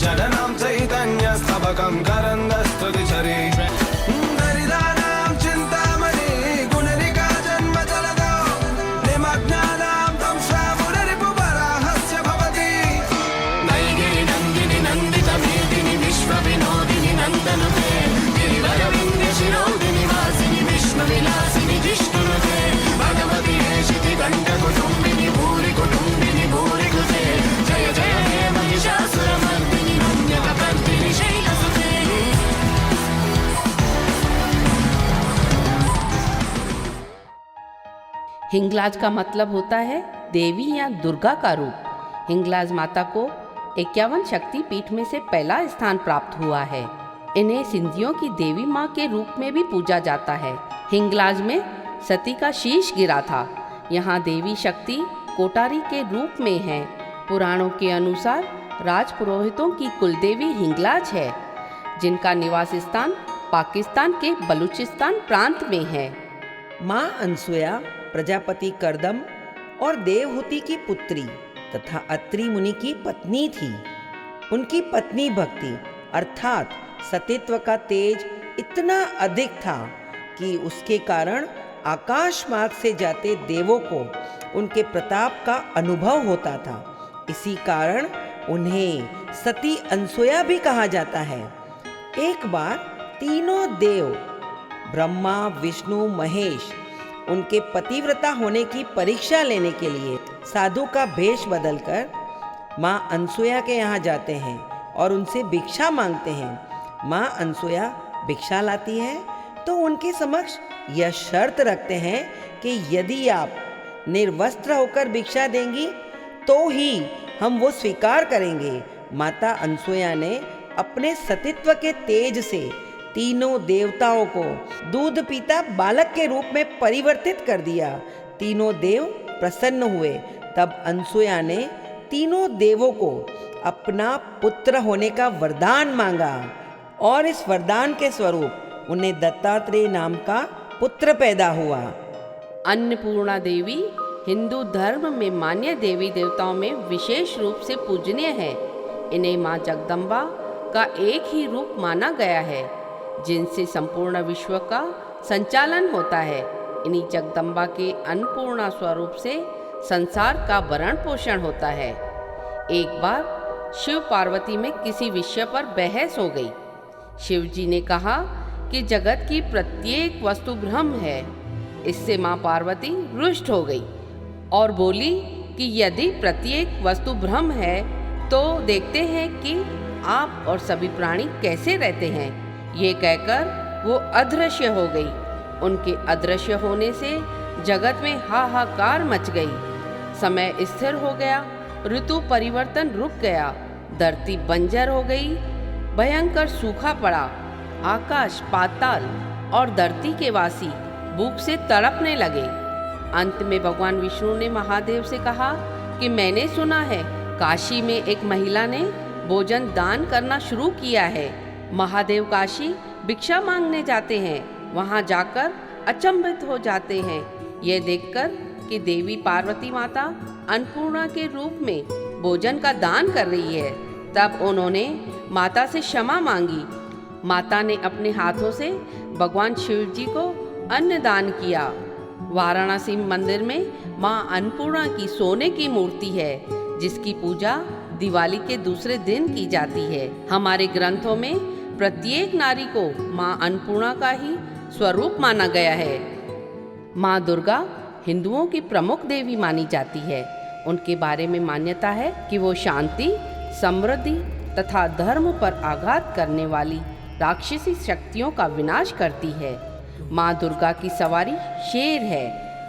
जननां चैतन्यस्तबकं करन्दस्तुतिचरे दरिद्राणां चिन्तामणि गुणनिका जन्मजलदो निमग्नानां तंसा मुनिरिपुवराहस्य भवति। नैगिरिनन्दिनि नन्दितमेदिनि विश्वविनोदिनि नन्दनुते गिरिवरविन्द्यशिरोदिनि वासिनि विश्वविलासिनि जिष्णुनुते भगवति हेशिति कण्ठकुटुम्बिनि भूरि कुटुम्बिनि भूरि कृते जय जय हे महिषासुरमर्दिनि रम्यकपर्दिनि शैलसुते। हिंगलाज का मतलब होता है देवी या दुर्गा का रूप। हिंगलाज माता को 51 शक्ति पीठ में से पहला स्थान प्राप्त हुआ है। इन्हें सिंधियों की देवी माँ के रूप में भी पूजा जाता है। हिंगलाज में सती का शीश गिरा था। यहाँ देवी शक्ति कोटारी के रूप में है। पुराणों के अनुसार राजपुरोहितों की कुलदेवी हिंगलाज है, जिनका निवास स्थान पाकिस्तान के बलूचिस्तान प्रांत में है। माँ अनसुया प्रजापति करदम और देवहूति की पुत्री तथा अत्रि मुनि की पत्नी थी। उनकी पत्नी भक्ति अर्थात सतीत्व का तेज इतना अधिक था कि उसके कारण आकाश मार्ग से जाते देवों को उनके प्रताप का अनुभव होता था। इसी कारण उन्हें सती अनसुया भी कहा जाता है। एक बार तीनों देव ब्रह्मा, विष्णु, महेश उनके पतिव्रता होने की परीक्षा लेने के लिए साधु का भेष बदलकर माँ अनसुया के यहाँ जाते हैं और उनसे भिक्षा मांगते हैं। माँ अनसुया भिक्षा लाती है तो उनके समक्ष यह शर्त रखते हैं कि यदि आप निर्वस्त्र होकर भिक्षा देंगी तो ही हम वो स्वीकार करेंगे। माता अनसुया ने अपने सतीत्व के तेज से तीनों देवताओं को दूध पीता बालक के रूप में परिवर्तित कर दिया। तीनों देव प्रसन्न हुए। तब अनसुया ने तीनों देवों को अपना पुत्र होने का वरदान मांगा और इस वरदान के स्वरूप उन्हें दत्तात्रेय नाम का पुत्र पैदा हुआ। अन्नपूर्णा देवी हिंदू धर्म में मान्य देवी देवताओं में विशेष रूप से पूजनीय है। इन्हें माँ जगदम्बा का एक ही रूप माना गया है, जिनसे संपूर्ण विश्व का संचालन होता है। इन्हीं जगदम्बा के अन्नपूर्णा स्वरूप से संसार का भरण पोषण होता है। एक बार शिव पार्वती में किसी विषय पर बहस हो गई। शिव जी ने कहा कि जगत की प्रत्येक वस्तु ब्रह्म है। इससे माँ पार्वती रुष्ट हो गई और बोली कि यदि प्रत्येक वस्तु ब्रह्म है तो देखते हैं कि आप और सभी प्राणी कैसे रहते हैं। ये कहकर वो अदृश्य हो गई। उनके अदृश्य होने से जगत में हाहाकार मच गई। समय स्थिर हो गया, ऋतु परिवर्तन रुक गया, धरती बंजर हो गई, भयंकर सूखा पड़ा। आकाश, पाताल और धरती के वासी भूख से तड़पने लगे। अंत में भगवान विष्णु ने महादेव से कहा कि मैंने सुना है काशी में एक महिला ने भोजन दान करना शुरू किया है। महादेव काशी भिक्षा मांगने जाते हैं। वहां जाकर अचंभित हो जाते हैं यह देखकर कि देवी पार्वती माता अन्नपूर्णा के रूप में भोजन का दान कर रही है। तब उन्होंने माता से क्षमा मांगी। माता ने अपने हाथों से भगवान शिव जी को अन्न दान किया। वाराणसी मंदिर में माँ अन्नपूर्णा की सोने की मूर्ति है, जिसकी पूजा दिवाली के दूसरे दिन की जाती है। हमारे ग्रंथों में प्रत्येक नारी को माँ अन्नपूर्णा का ही स्वरूप माना गया है। माँ दुर्गा हिंदुओं की प्रमुख देवी मानी जाती है। उनके बारे में मान्यता है कि वो शांति, समृद्धि तथा धर्म पर आघात करने वाली राक्षसी शक्तियों का विनाश करती है। माँ दुर्गा की सवारी शेर है।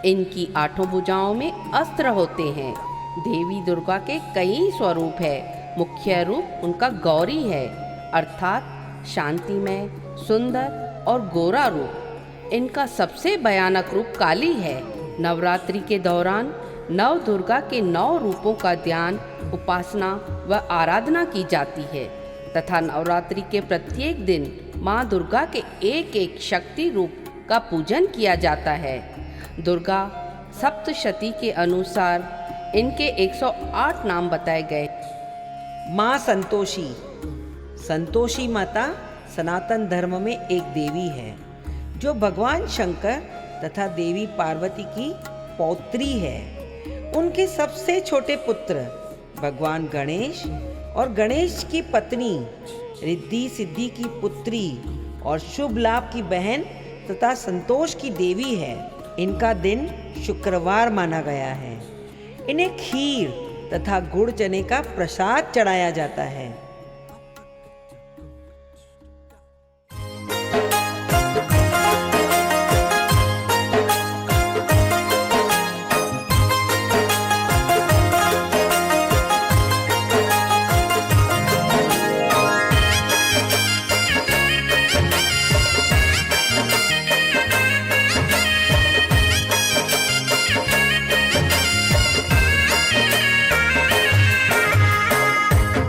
इनकी 8 भुजाओं में अस्त्र होते हैं। देवी दुर्गा के कई स्वरूप है। मुख्य रूप उनका गौरी है, अर्थात शांतिमय, सुंदर और गोरा रूप। इनका सबसे भयानक रूप काली है। नवरात्रि के दौरान नव दुर्गा के 9 रूपों का ध्यान, उपासना व आराधना की जाती है तथा नवरात्रि के प्रत्येक दिन माँ दुर्गा के एक एक शक्ति रूप का पूजन किया जाता है। दुर्गा सप्तशती के अनुसार इनके 108 नाम बताए गए। माँ संतोषी। संतोषी माता सनातन धर्म में एक देवी है जो भगवान शंकर तथा देवी पार्वती की पौत्री है। उनके सबसे छोटे पुत्र भगवान गणेश और गणेश की पत्नी रिद्धि सिद्धि की पुत्री और शुभ लाभ की बहन तथा संतोष की देवी है। इनका दिन शुक्रवार माना गया है। इन्हें खीर तथा गुड़ चने का प्रसाद चढ़ाया जाता है।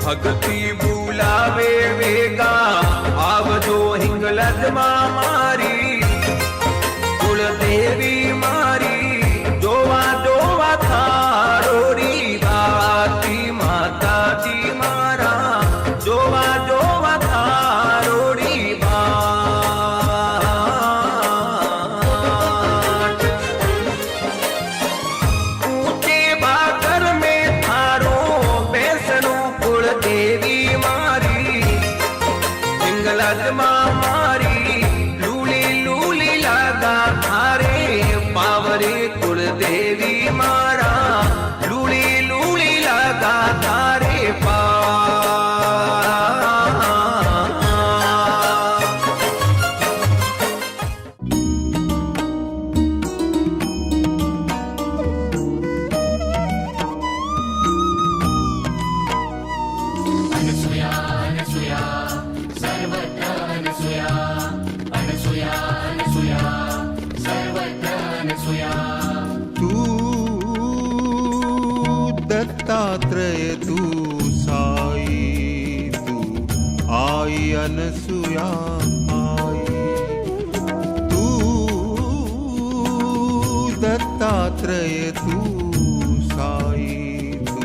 भक्ति बुलावे वेगा आवजो हिंगलज मारी कुल देवी मारी जोवा जोवा थारोरी बाती माता जी मारा जोवा जोवा थारोरी बाट ऊंचे बागर में थारो बेसनो कुल देवी मारी हिंगलज मारी लूली दत्तात्रेय तू साई, तू आई अनसुया आई, तू दत्तात्रेय तू साई, तू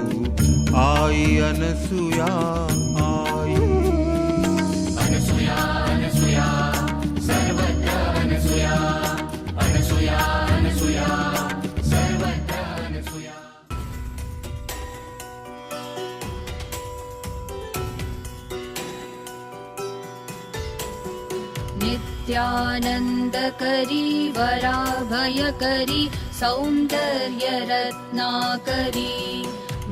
आई अनसुया आई। अनसुया अनसुया सर्वत्र अनसुया, अनसुया अनसुया सर्वत्र अनसुया। नित्यानन्दकरी वराभयकरी सौन्दर्यरत्नाकरी,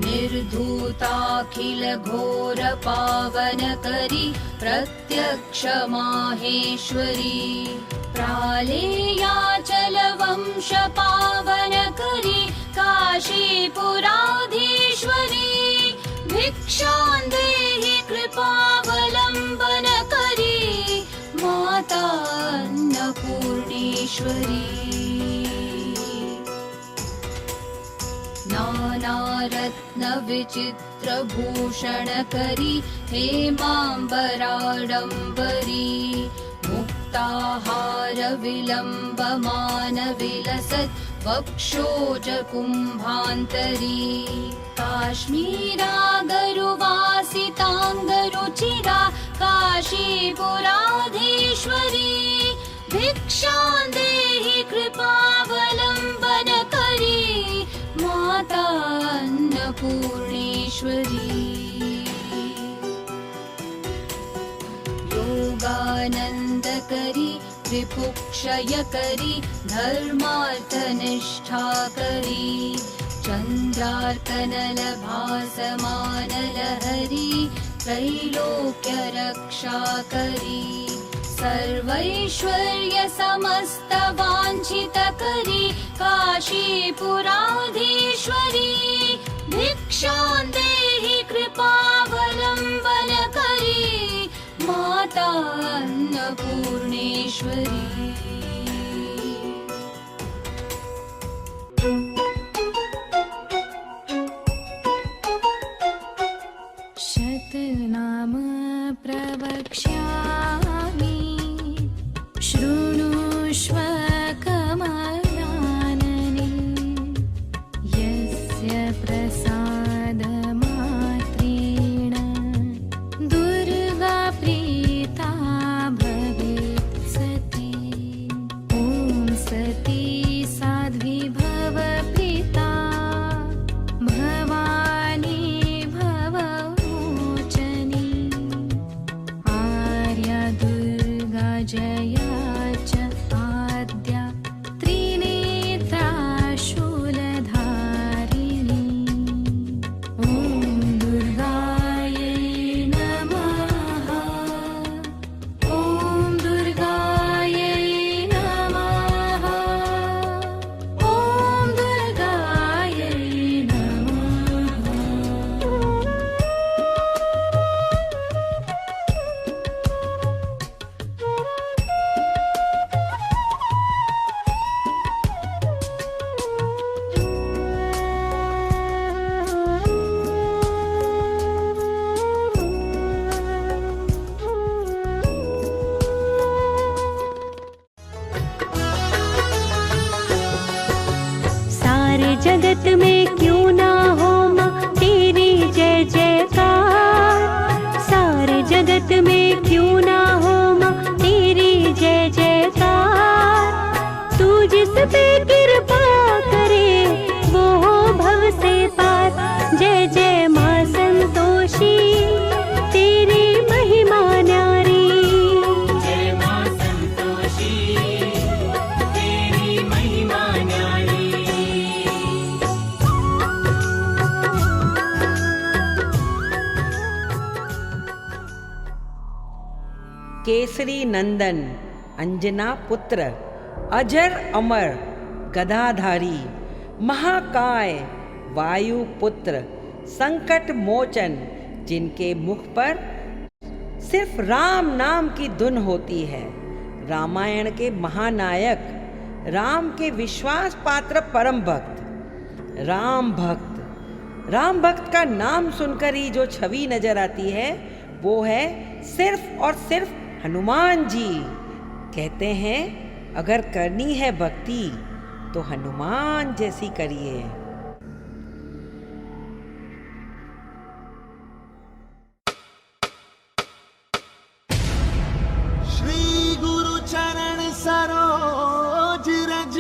निर्धूताखिल घोर पावनकरी प्रत्यक्ष माहेश्वरी, प्रालेयाचल वंश पावनकरी काशीपुराधीश्वरी, भिक्षां देहि कृपावलम्बनकरी माता अन्नपूर्णेश्वरी। नानारत्न विचित्रभूषणकरी हेमाम्बराडम्बरी, मुक्ताहार विलम्बमान विलसत् वक्षोज कुम्भान्तरी, काश्मीरागरुवासिताङ्गरुचिरा काशीपुराधीश्वरी, भिक्षां देहि कृपावलम्बनकरी माता अन्नपूर्णेश्वरी। योगानन्दकरी त्रिपुक्षयकरी धर्मार्थनिष्ठाकरी, चन्द्रार्कनलभासमानलहरी त्रैलोक्यरक्षाकरी, सर्वैश्वर्य समस्तवाञ्छितकरी काशीपुराधीश्वरी, भिक्षां देहि कृपावलम्बनकरी माता अन्नपूर्णेश्वरी। शतनाम प्रवक्ष्यामि शृणुष्व कमलानने, यस्य प्रसादमात्रेण दुर्गा प्रीता भवेत् सती। ॐ सती साध्वी भव प्रीता, भवानी भवमोचनी, आर्या दुर्गा जया च आद्या त्रिनेत्रा शूलधारिणी। ॐ दुर्गायै नमः, ॐ दुर्गायै नमः, ॐ दुर्गायै नमः। सारे जगत में क्यों ना हो माँ तेरी जय जयकार, सारे जगत में क्यों ना हो माँ तेरी जय जयकार। तू जिस पे कृपा करे वो हो भव से पार। जय जय माँ संतोषी तेरी महिमा न्यारी, जय माँ संतोषी तेरी महिमा न्यारी। केसरी नंदन अंजना पुत्र, अजर अमर गदाधारी, महाकाय वायु पुत्र, संकट मोचन, जिनके मुख पर सिर्फ राम नाम की धुन होती है। रामायण के महानायक, राम के विश्वास पात्र परम भक्त, राम भक्त, राम भक्त का नाम सुनकर ही जो छवि नजर आती है वो है सिर्फ और सिर्फ हनुमान जी। कहते हैं अगर करनी है भक्ति तो हनुमान जैसी करिए। श्री गुरु चरण सरोज रज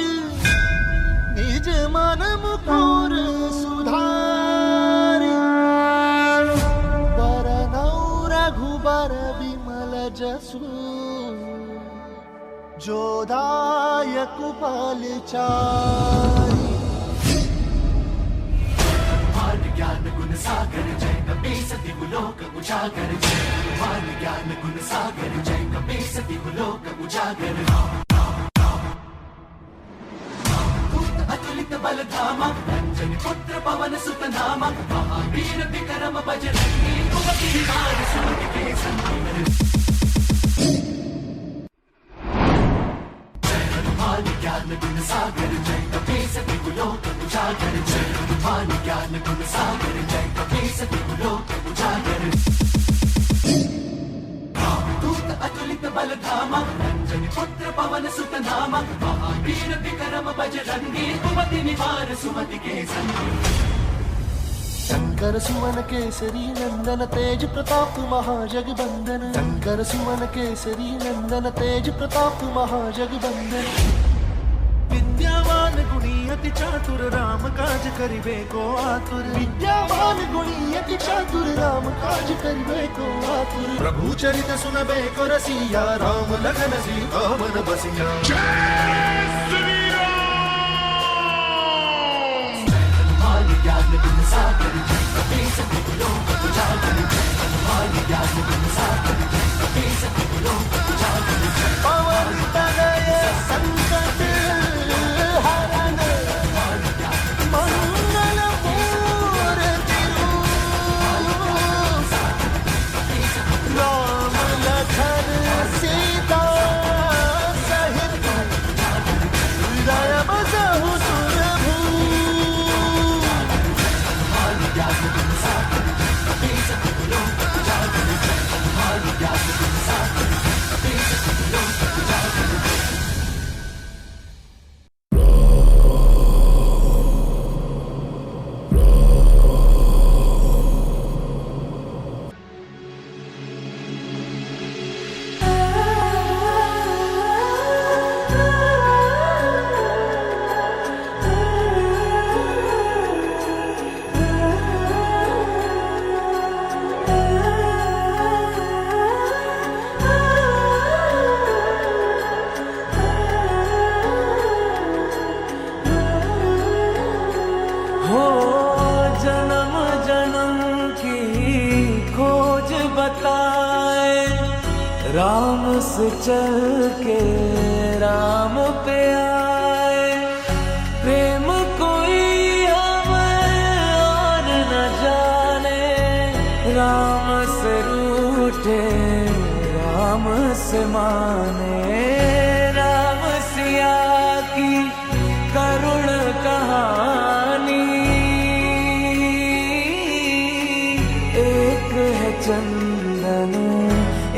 निज मन मुकुर सुधार बरनौ रघुबर विमल जसु जो दायक फलचारि। ज्ञान गुण सागर जय कपीस तिहु लोक उजागर जय ज्ञान गुण सागर जय कपीस तिहु लोक उजागर। अतुलित बल धामा अंजनी पुत्र पवन सुत नामा महावीर विक्रम बजरंगी कुमति निवार सुमति के संगी। ज्ञान गुण सागर जय कपीस तिहु लोक उजागर जय हनुमान ज्ञान गुण सागर जय कपीस तिहु लोक उजागर। दूत अतुलित बल धामा अंजनी पुत्र पवन सुत नामा महावीर विक्रम बजरंगी कुमति निवार सुमति के संगी। शंकर सुवन केसरी नंदन तेज प्रताप महाजगबंदन शंकर सुवन केसरी नंदन तेज प्रताप महाजगबंदन। विद्यावान गुणी अति चातुर राम काज करिबे को आतुर विद्यावान गुणी अति चातुर राम काज करिबे को आतुर। प्रभु चरित सुनबे को रसिया राम लखन सीता मन बसिया। ज्ञान गुण सागर जय कपीस तिहु लोक उजागर जय हनुमान ज्ञान गुण सागर जय कपीस तिहु लोक उजागर। पवन तनय संकट हरन मंगल मूर्ति राम लखन सीता सहित दया बसहु सुरभू। ज्ञान गुण सागर कपीस तिहु लोक उजागर जय हनुमान ज्ञान गुण सागर कपीस तिहु लोक उजागर। राम से चल के राम पे आए प्रेम कोई हमें और न जाने। राम से रूठे राम से माने राम सिया की करुण कहानी। एक है चंदन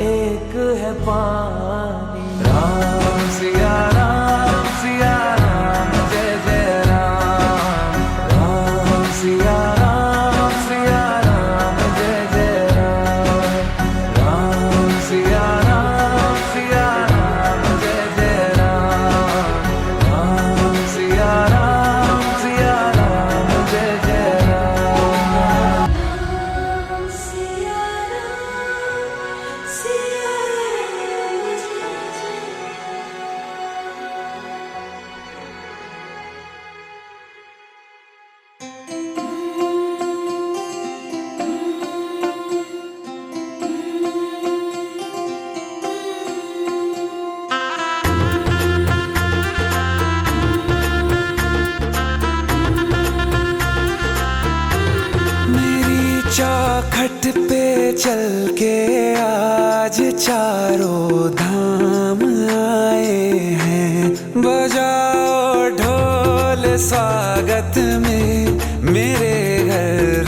एक है पानी। राम सिया राम जय जय राम। राम सिया राम जय जय राम। राम सिया राम जय जय राम। राम सिया राम जय जय राम। चौखट पे चल के आज चारों धाम आए हैं। बजाओ ढोल स्वागत में मेरे घर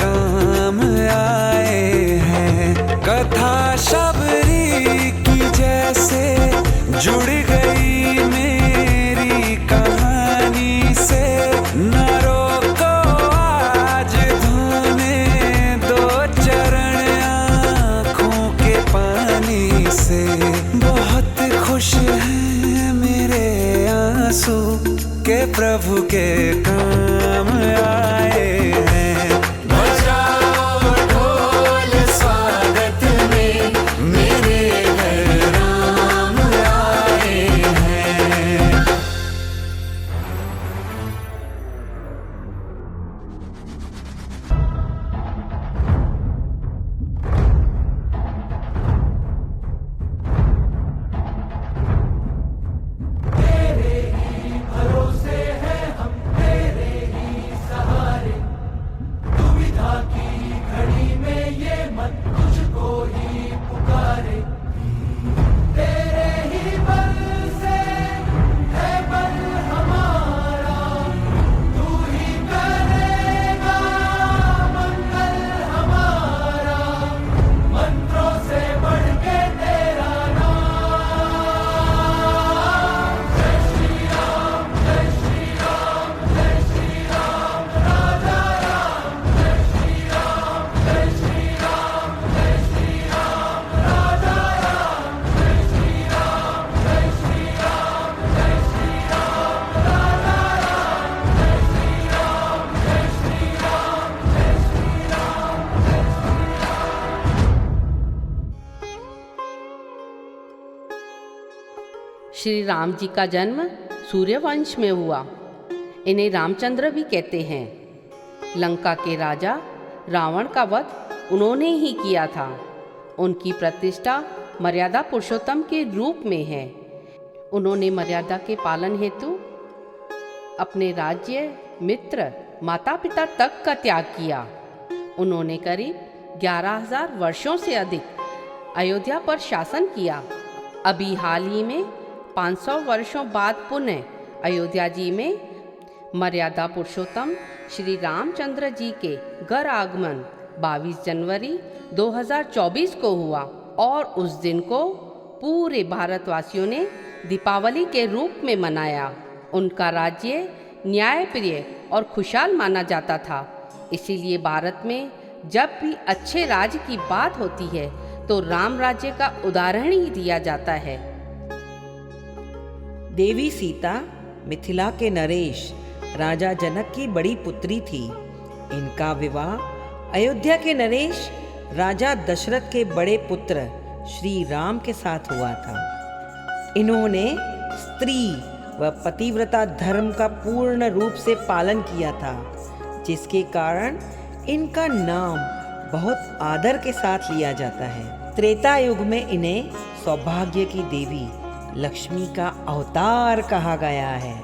आंसू के प्रभु के काम आए हैं। बजाओ ढोल स्वागत में, मेरे घर राम आए हैं। श्री राम जी का जन्म सूर्यवंश में हुआ। इन्हें रामचंद्र भी कहते हैं। लंका के राजा रावण का वध उन्होंने ही किया था। उनकी प्रतिष्ठा मर्यादा पुरुषोत्तम के रूप में है। उन्होंने मर्यादा के पालन हेतु अपने राज्य, मित्र, माता पिता तक का त्याग किया। उन्होंने करीब 11,000 वर्षों से अधिक अयोध्या पर शासन किया। अभी हाल ही में 500 वर्षों बाद पुनः अयोध्या जी में मर्यादा पुरुषोत्तम श्री रामचंद्र जी के घर आगमन 22 जनवरी 2024 को हुआ और उस दिन को पूरे भारतवासियों ने दीपावली के रूप में मनाया। उनका राज्य न्यायप्रिय और खुशहाल माना जाता था। इसीलिए भारत में जब भी अच्छे राज्य की बात होती है तो राम राज्य का उदाहरण ही दिया जाता है। देवी सीता मिथिला के नरेश राजा जनक की बड़ी पुत्री थी। इनका विवाह अयोध्या के नरेश राजा दशरथ के बड़े पुत्र श्री राम के साथ हुआ था। इन्होंने स्त्री व पतिव्रता धर्म का पूर्ण रूप से पालन किया था, जिसके कारण इनका नाम बहुत आदर के साथ लिया जाता है। त्रेता युग में इन्हें सौभाग्य की देवी लक्ष्मी का अवतार कहा गया है।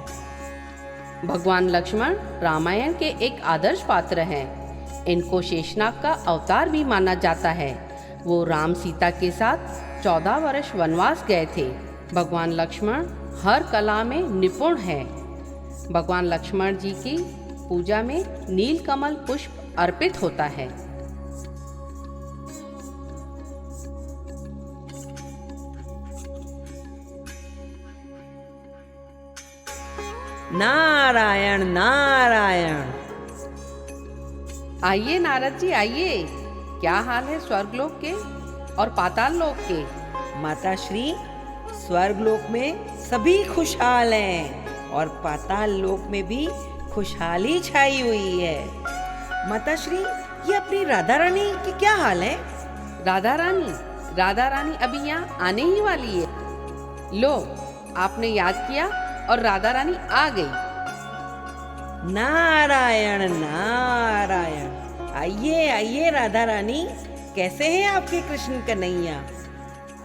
भगवान लक्ष्मण रामायण के एक आदर्श पात्र हैं। इनको शेषनाग का अवतार भी माना जाता है। वो राम सीता के साथ 14 वर्ष वनवास गए थे। भगवान लक्ष्मण हर कला में निपुण हैं। भगवान लक्ष्मण जी की पूजा में नीलकमल पुष्प अर्पित होता है। नारायण नारायण। आइए नारद जी आइए। क्या हाल है स्वर्गलोक के और पाताल लोक के? माता श्री, स्वर्गलोक में सभी खुशहाल हैं और पाताल लोक में भी खुशहाली छाई हुई है। माता श्री, ये अपनी राधा रानी की क्या हाल है? राधा रानी अभी यहाँ आने ही वाली है। लो, आपने याद किया और राधा रानी आ गई। नारायण नारायण। आइए आइए राधा रानी, कैसे हैं आपके कृष्ण कन्हैया?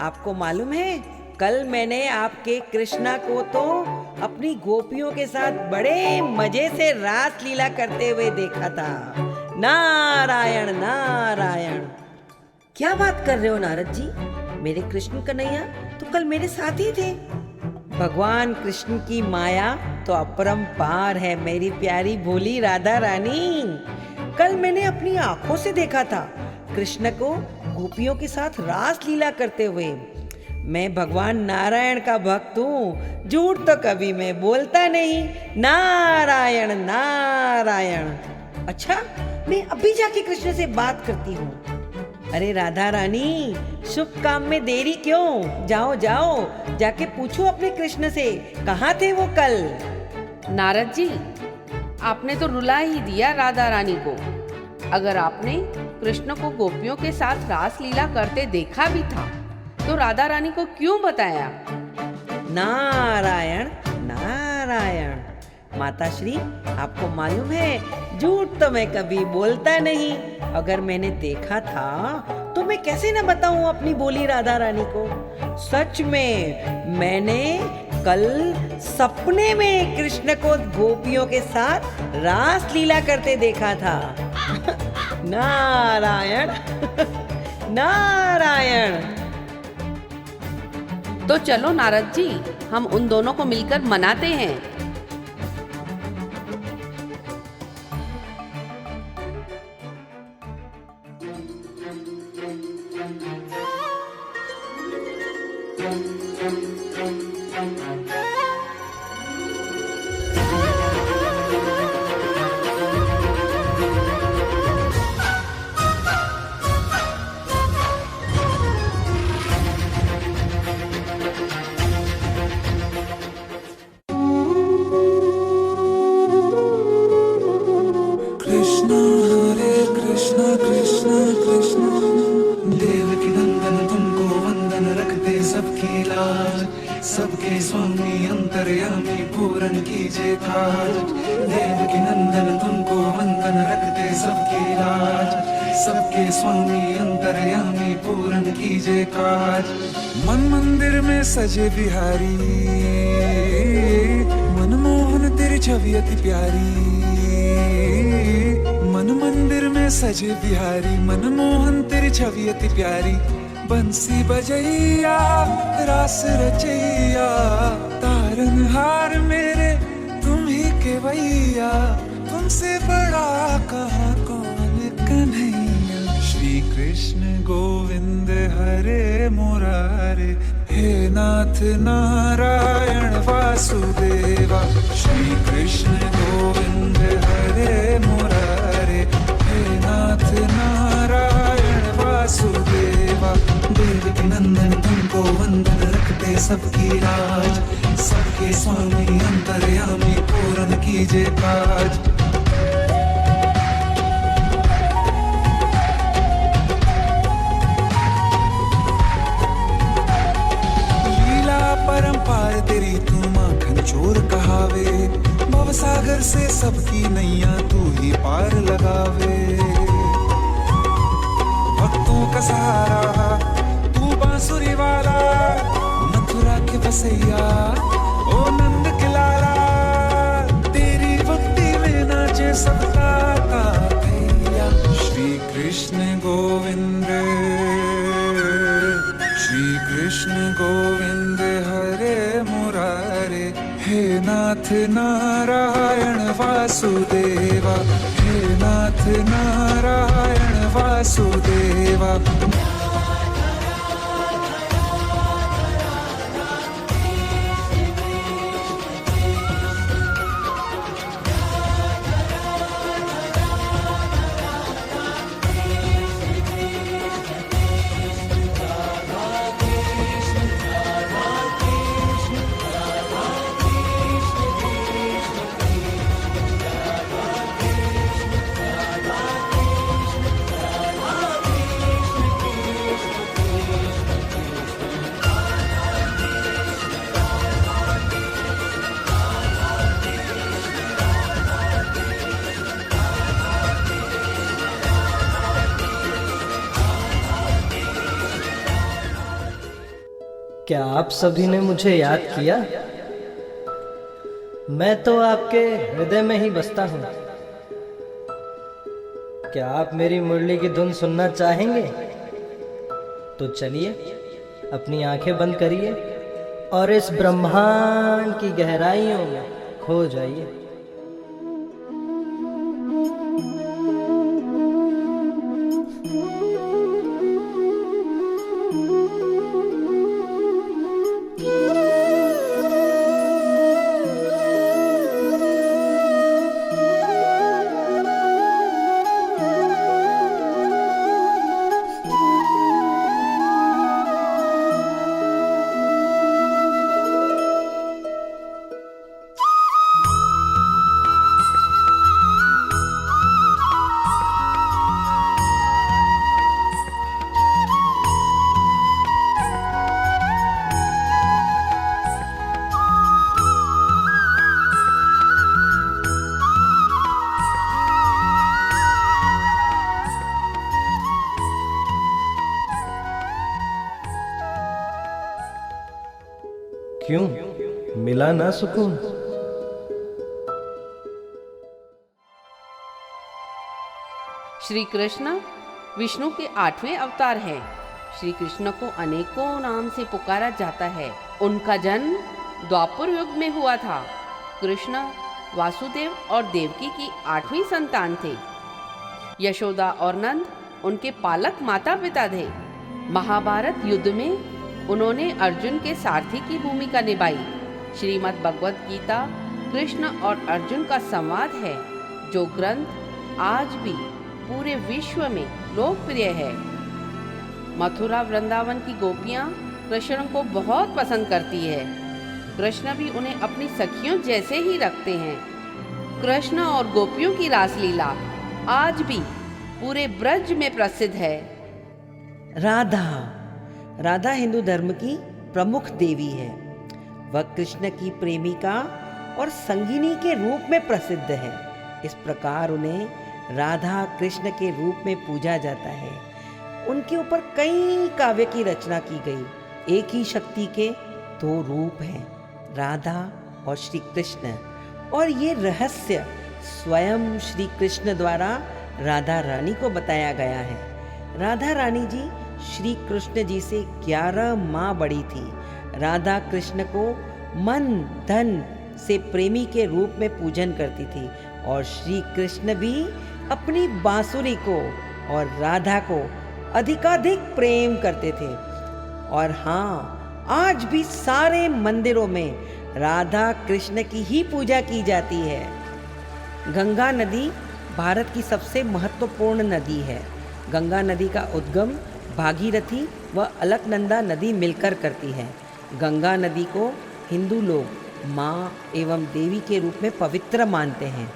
आपको मालूम है, कल मैंने आपके कृष्णा को तो अपनी गोपियों के साथ बड़े मजे से रास लीला करते हुए देखा था। नारायण नारायण। क्या बात कर रहे हो नारद जी? मेरे कृष्ण कन्हैया तो कल मेरे साथ ही थे। भगवान कृष्ण की माया तो अपरंपार है मेरी प्यारी भोली राधा रानी। कल मैंने अपनी आंखों से देखा था कृष्ण को गोपियों के साथ रास लीला करते हुए। मैं भगवान नारायण का भक्त हूँ, झूठ तो कभी मैं बोलता नहीं। नारायण नारायण। अच्छा, मैं अभी जाके कृष्ण से बात करती हूँ। अरे राधा रानी, शुभ काम में देरी क्यों? जाओ जाओ, जाके पूछो अपने कृष्ण से, कहाँ थे वो कल? नारद जी, आपने तो रुला ही दिया राधा रानी को। अगर आपने कृष्ण को गोपियों के साथ रास लीला करते देखा भी था तो राधा रानी को क्यों बताया? नारायण नारायण। माताश्री, आपको मालूम है झूठ तो मैं कभी बोलता नहीं। अगर मैंने देखा था तो मैं कैसे न बताऊं अपनी बोली राधा रानी को। सच में मैंने कल सपने में कृष्ण को गोपियों के साथ रास लीला करते देखा था। नारायण नारायण। तो चलो नारद जी, हम उन दोनों को मिलकर मनाते हैं। कृष्ण हरे कृष्ण कृष्ण कृष्ण, देवकी नंदन तुमको वंदन, रखते सबकी लाज, सबके स्वामी अंतर्यामी पूरन कीजिए काज। देवकी नंदन तुमको वंदन, रखते सबकी लाज, सबके स्वामी अंतर्यामी पूरन कीजिए काज। मन मंदिर में सजे बिहारी, मनमोहन तेरी छवि अति प्यारी। मन मंदिर में सजे बिहारी, मनमोहन तेरी छवि अति प्यारी। बंसी बजैया रास रचैया, तारनहार मेरे तुम ही केवैया। तुमसे बड़ा कहाँ कौन कन्हैया। श्री कृष्ण गोविंद हरे मुरारे, हे नाथ नारायण वासुदेवा। श्री कृष्ण गोविंद हरे मुरारे, हे नाथ नारायण वासुदेवा। देवकी नंदन तुमको वंदन, रखते सबकी लाज, सबके स्वामी अंतर्यामी पूरन कीजिए काज। परंपार तेरी तू माखन चोर कहावे, भवसागर से सबकी नैया तू ही पार लगावे। भक्तों का सहारा तू बांसुरी वाला, मथुरा के बसैया ओ नंद के लाला। तेरी भक्ति में नाचे सबका भैया। श्री कृष्ण गोविंद, श्री कृष्ण गोविंद हरे मुरारे, हे नाथ नारायण वासुदेवा। हे नाथ नारायण वासुदेवा। क्या आप सभी ने मुझे याद किया? मैं तो आपके हृदय में ही बसता हूँ। क्या आप मेरी मुरली की धुन सुनना चाहेंगे? तो चलिए अपनी आंखें बंद करिए और इस ब्रह्मांड की गहराइयों में खो जाइए। क्यों, मिला ना सुकून? श्री कृष्ण विष्णु के 8वें अवतार हैं। श्री कृष्ण को अनेकों नाम से पुकारा जाता है। उनका जन्म द्वापर युग में हुआ था। कृष्ण वासुदेव और देवकी की 8वीं संतान थे। यशोदा और नंद उनके पालक माता पिता थे। महाभारत युद्ध में उन्होंने अर्जुन के सारथी की भूमिका निभाई। श्रीमद् भगवत गीता कृष्ण और अर्जुन का संवाद है, जो ग्रंथ आज भी पूरे विश्व में लोकप्रिय है। मथुरा वृंदावन की गोपियां कृष्ण को बहुत पसंद करती है। कृष्ण भी उन्हें अपनी सखियों जैसे ही रखते हैं। कृष्ण और गोपियों की रासलीला आज भी पूरे ब्रज में प्रसिद्ध है। राधा हिंदू धर्म की प्रमुख देवी है। वह कृष्ण की प्रेमिका और संगिनी के रूप में प्रसिद्ध है। इस प्रकार उन्हें राधा कृष्ण के रूप में पूजा जाता है। उनके ऊपर कई काव्य की रचना की गई। एक ही शक्ति के दो रूप हैं, राधा और श्री कृष्ण, और ये रहस्य स्वयं श्री कृष्ण द्वारा राधा रानी को बताया गया है। राधा रानी जी श्री कृष्ण जी से 11 माह बड़ी थी। राधा कृष्ण को मन धन से प्रेमी के रूप में पूजन करती थी और श्री कृष्ण भी अपनी बांसुरी को और राधा को अधिकाधिक प्रेम करते थे। और हाँ, आज भी सारे मंदिरों में राधा कृष्ण की ही पूजा की जाती है। गंगा नदी भारत की सबसे महत्वपूर्ण नदी है। गंगा नदी का उद्गम भागीरथी व अलकनंदा नदी मिलकर करती है। गंगा नदी को हिंदू लोग माँ एवं देवी के रूप में पवित्र मानते हैं।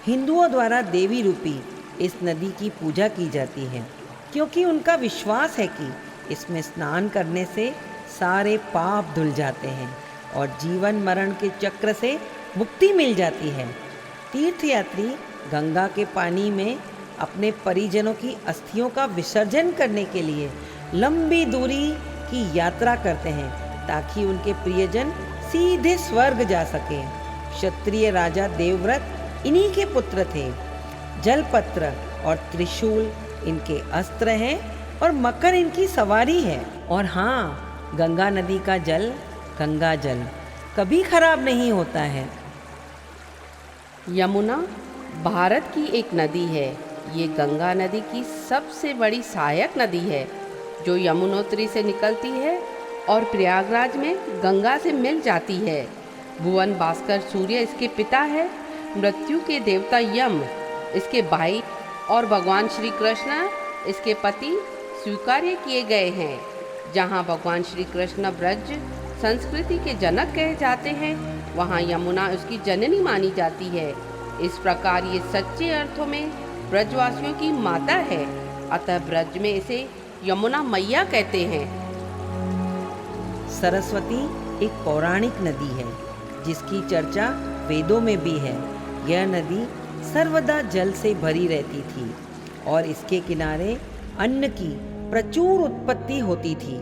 हिंदुओं द्वारा देवी रूपी इस नदी की पूजा की जाती है, क्योंकि उनका विश्वास है कि इसमें स्नान करने से सारे पाप धुल जाते हैं और जीवन मरण के चक्र से मुक्ति मिल जाती है। तीर्थयात्री गंगा के पानी में अपने परिजनों की अस्थियों का विसर्जन करने के लिए लंबी दूरी की यात्रा करते हैं, ताकि उनके प्रियजन सीधे स्वर्ग जा सके। क्षत्रिय राजा देवव्रत इन्हीं के पुत्र थे। जलपत्र और त्रिशूल इनके अस्त्र हैं और मकर इनकी सवारी है। और हाँ, गंगा नदी का जल, गंगा जल कभी खराब नहीं होता है। यमुना भारत की एक नदी है। ये गंगा नदी की सबसे बड़ी सहायक नदी है, जो यमुनोत्री से निकलती है और प्रयागराज में गंगा से मिल जाती है। भुवन भास्कर सूर्य इसके पिता है। मृत्यु के देवता यम इसके भाई और भगवान श्री कृष्ण इसके पति स्वीकार्य किए गए हैं। जहाँ भगवान श्री कृष्ण ब्रज संस्कृति के जनक कहे जाते हैं, वहाँ यमुना उसकी जननी मानी जाती है। इस प्रकार ये सच्चे अर्थों में ब्रजवासियों की माता है। अतः ब्रज में इसे यमुना मैया कहते हैं। सरस्वती एक पौराणिक नदी है, जिसकी चर्चा वेदों में भी है। यह नदी सर्वदा जल से भरी रहती थी और इसके किनारे अन्न की प्रचुर उत्पत्ति होती थी।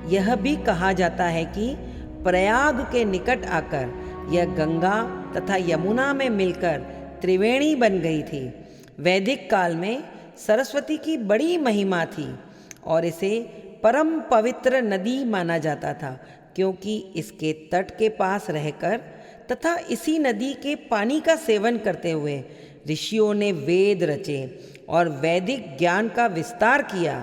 यह भी कहा जाता है कि प्रयाग के निकट आकर यह गंगा तथा यमुना में मिलकर त्रिवेणी बन गई थी। वैदिक काल में सरस्वती की बड़ी महिमा थी और इसे परम पवित्र नदी माना जाता था, क्योंकि इसके तट के पास रहकर तथा इसी नदी के पानी का सेवन करते हुए ऋषियों ने वेद रचे और वैदिक ज्ञान का विस्तार किया।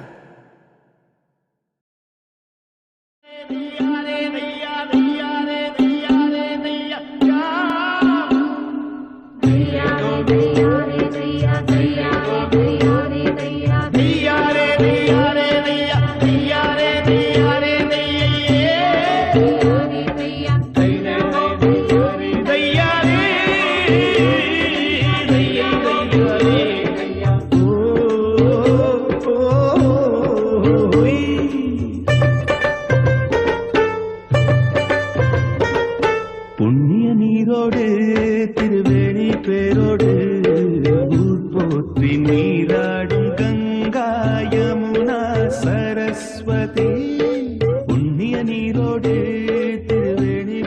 सरस्वती पुण्य नीरोडे त्रिवेणी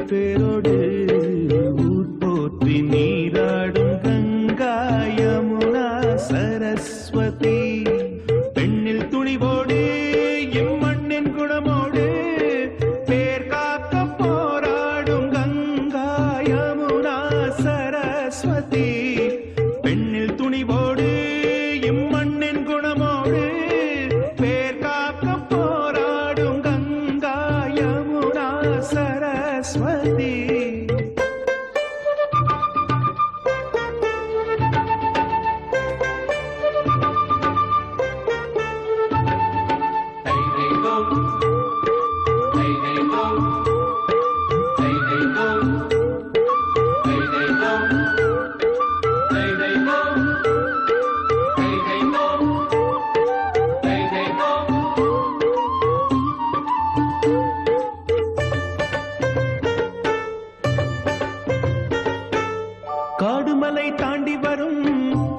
காடுமலை தாண்டி வரும்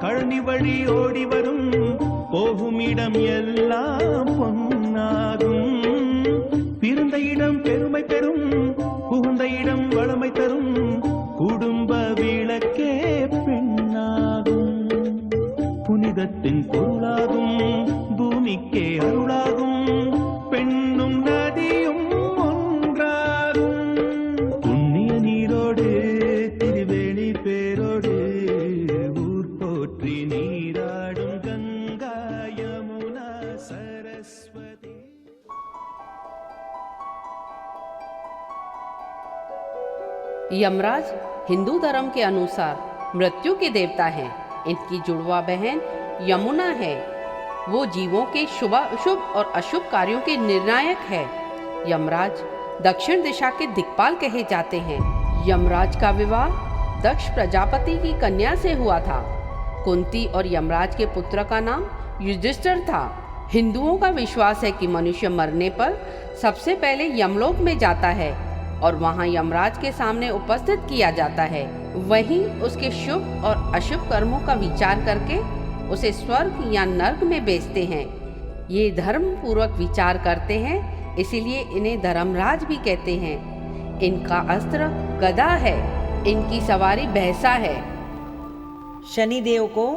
கழனி வழி ஓடி வரும் போகும் இடம் எல்லாம் பொன்னாகும். பிறந்த இடம் பெருமை பெறும், புகுந்த இடம் வளமை தரும், குடும்ப விளக்கே பெண்ணாகும். புனிதத்தின் பொருளாகும், பூமிக்கே அருளாகும், பெண்ணும் நதியும் ஒன்றாகும். புண்ணிய நீரோடு திருவேணி பேரோடு ஊர் போற்றி நீராடும் கங்கா யமுனா சரஸ்வதி. यमराज हिंदू धर्म के अनुसार मृत्यु के देवता हैं। इनकी जुड़वा बहन यमुना है। वो जीवों के शुभ और अशुभ कार्यों के निर्णायक है। यमराज दक्षिण दिशा के दिक्पाल कहे जाते हैं। यमराज का विवाह दक्ष प्रजापति की कन्या से हुआ था। कुंती और यमराज के पुत्र का नाम युधिष्ठिर था। हिंदुओं का विश्वास है कि मनुष्य मरने पर सबसे पहले यमलोक में जाता है और वहाँ यमराज के सामने उपस्थित किया जाता है। वहीं उसके शुभ और अशुभ कर्मों का विचार करके उसे स्वर्ग या नर्क में भेजते हैं। ये धर्म पूर्वक विचार करते हैं, इसीलिए इन्हें धर्मराज भी कहते हैं। इनका अस्त्र गदा है, इनकी सवारी भैंसा है। शनिदेव को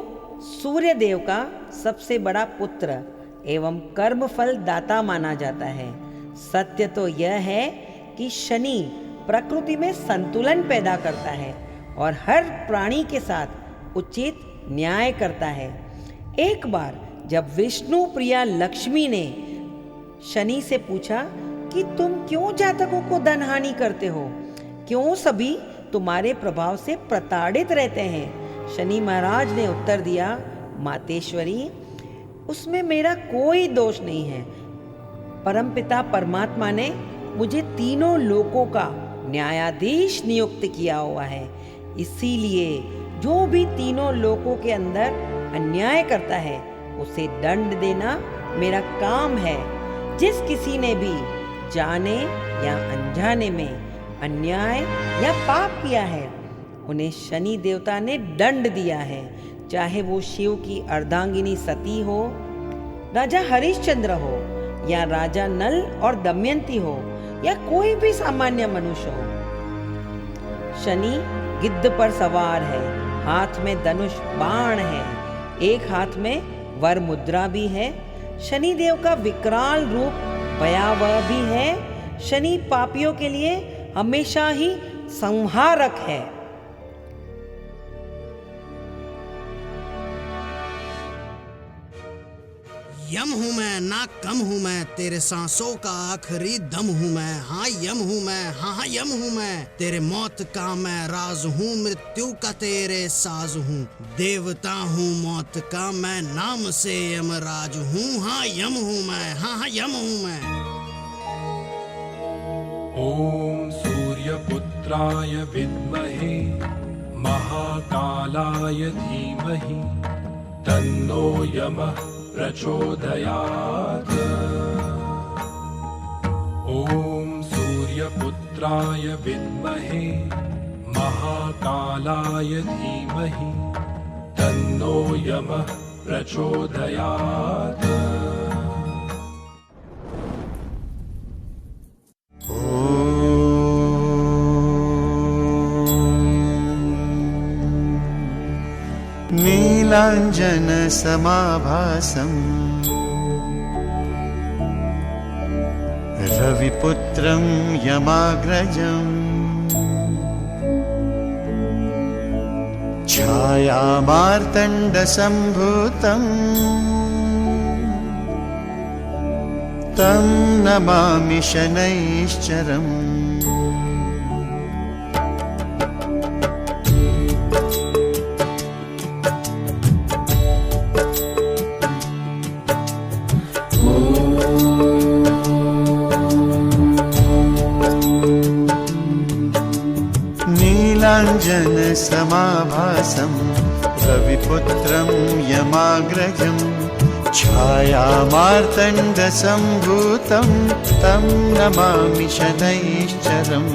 सूर्य देव का सबसे बड़ा पुत्र एवं कर्मफल दाता माना जाता है। सत्य तो यह है कि शनि प्रकृति में संतुलन पैदा करता है और हर प्राणी के साथ उचित न्याय करता है। एक बार जब विष्णु प्रिया लक्ष्मी ने शनि से पूछा कि तुम क्यों जातकों को धनहानि करते हो, क्यों सभी तुम्हारे प्रभाव से प्रताड़ित रहते हैं? शनि महाराज ने उत्तर दिया, मातेश्वरी, उसमें मेरा कोई दोष नहीं है। परमपिता परमात्मा ने मुझे तीनों लोकों का न्यायाधीश नियुक्त किया हुआ है। इसीलिए जो भी तीनों लोकों के अंदर अन्याय करता है उसे दंड देना मेरा काम है। जिस किसी ने भी जाने या अनजाने में अन्याय या पाप किया है उन्हें शनि देवता ने दंड दिया है। चाहे वो शिव की अर्धांगिनी सती हो, राजा हरिश्चंद्र हो या राजा नल और दमयंती हो या कोई भी सामान्य मनुष्य हो। शनि गिद्ध पर सवार है, हाथ में धनुष बाण है, एक हाथ में वर मुद्रा भी है। शनि देव का विकराल रूप भयावह भी है। शनि पापियों के लिए हमेशा ही संहारक है। यम हूँ मैं, ना कम हूँ मैं, तेरे सांसों का आखिरी दम हूँ मैं। हाँ यम हूँ मैं, हाँ यम हूँ मैं, तेरे मौत का मैं राज हूँ, मृत्यु का तेरे साज हूँ। देवता हूँ मौत का मैं, नाम से यमराज हूँ। हाँ यम हूँ मैं, हाँ यम हूँ मैं। ओम सूर्यपुत्राय विद्महे महाकालाय धीमहि तन्नो यमः प्रचोदयात्। ओम सूर्यपुत्राय विद्महे महाकालाय धीमहि तन्नो यमः प्रचोदयात्। नीलाञ्जन समाभासम् रविपुत्रं यमाग्रजम् छायामार्तण्डसम्भूतम् तं नमामि शनैश्चरम्। नीलाञ्जन समाभासं रविपुत्रं यमाग्रजं छायामार्तण्डसम्भूतं तं नमामि शनैश्चरम्।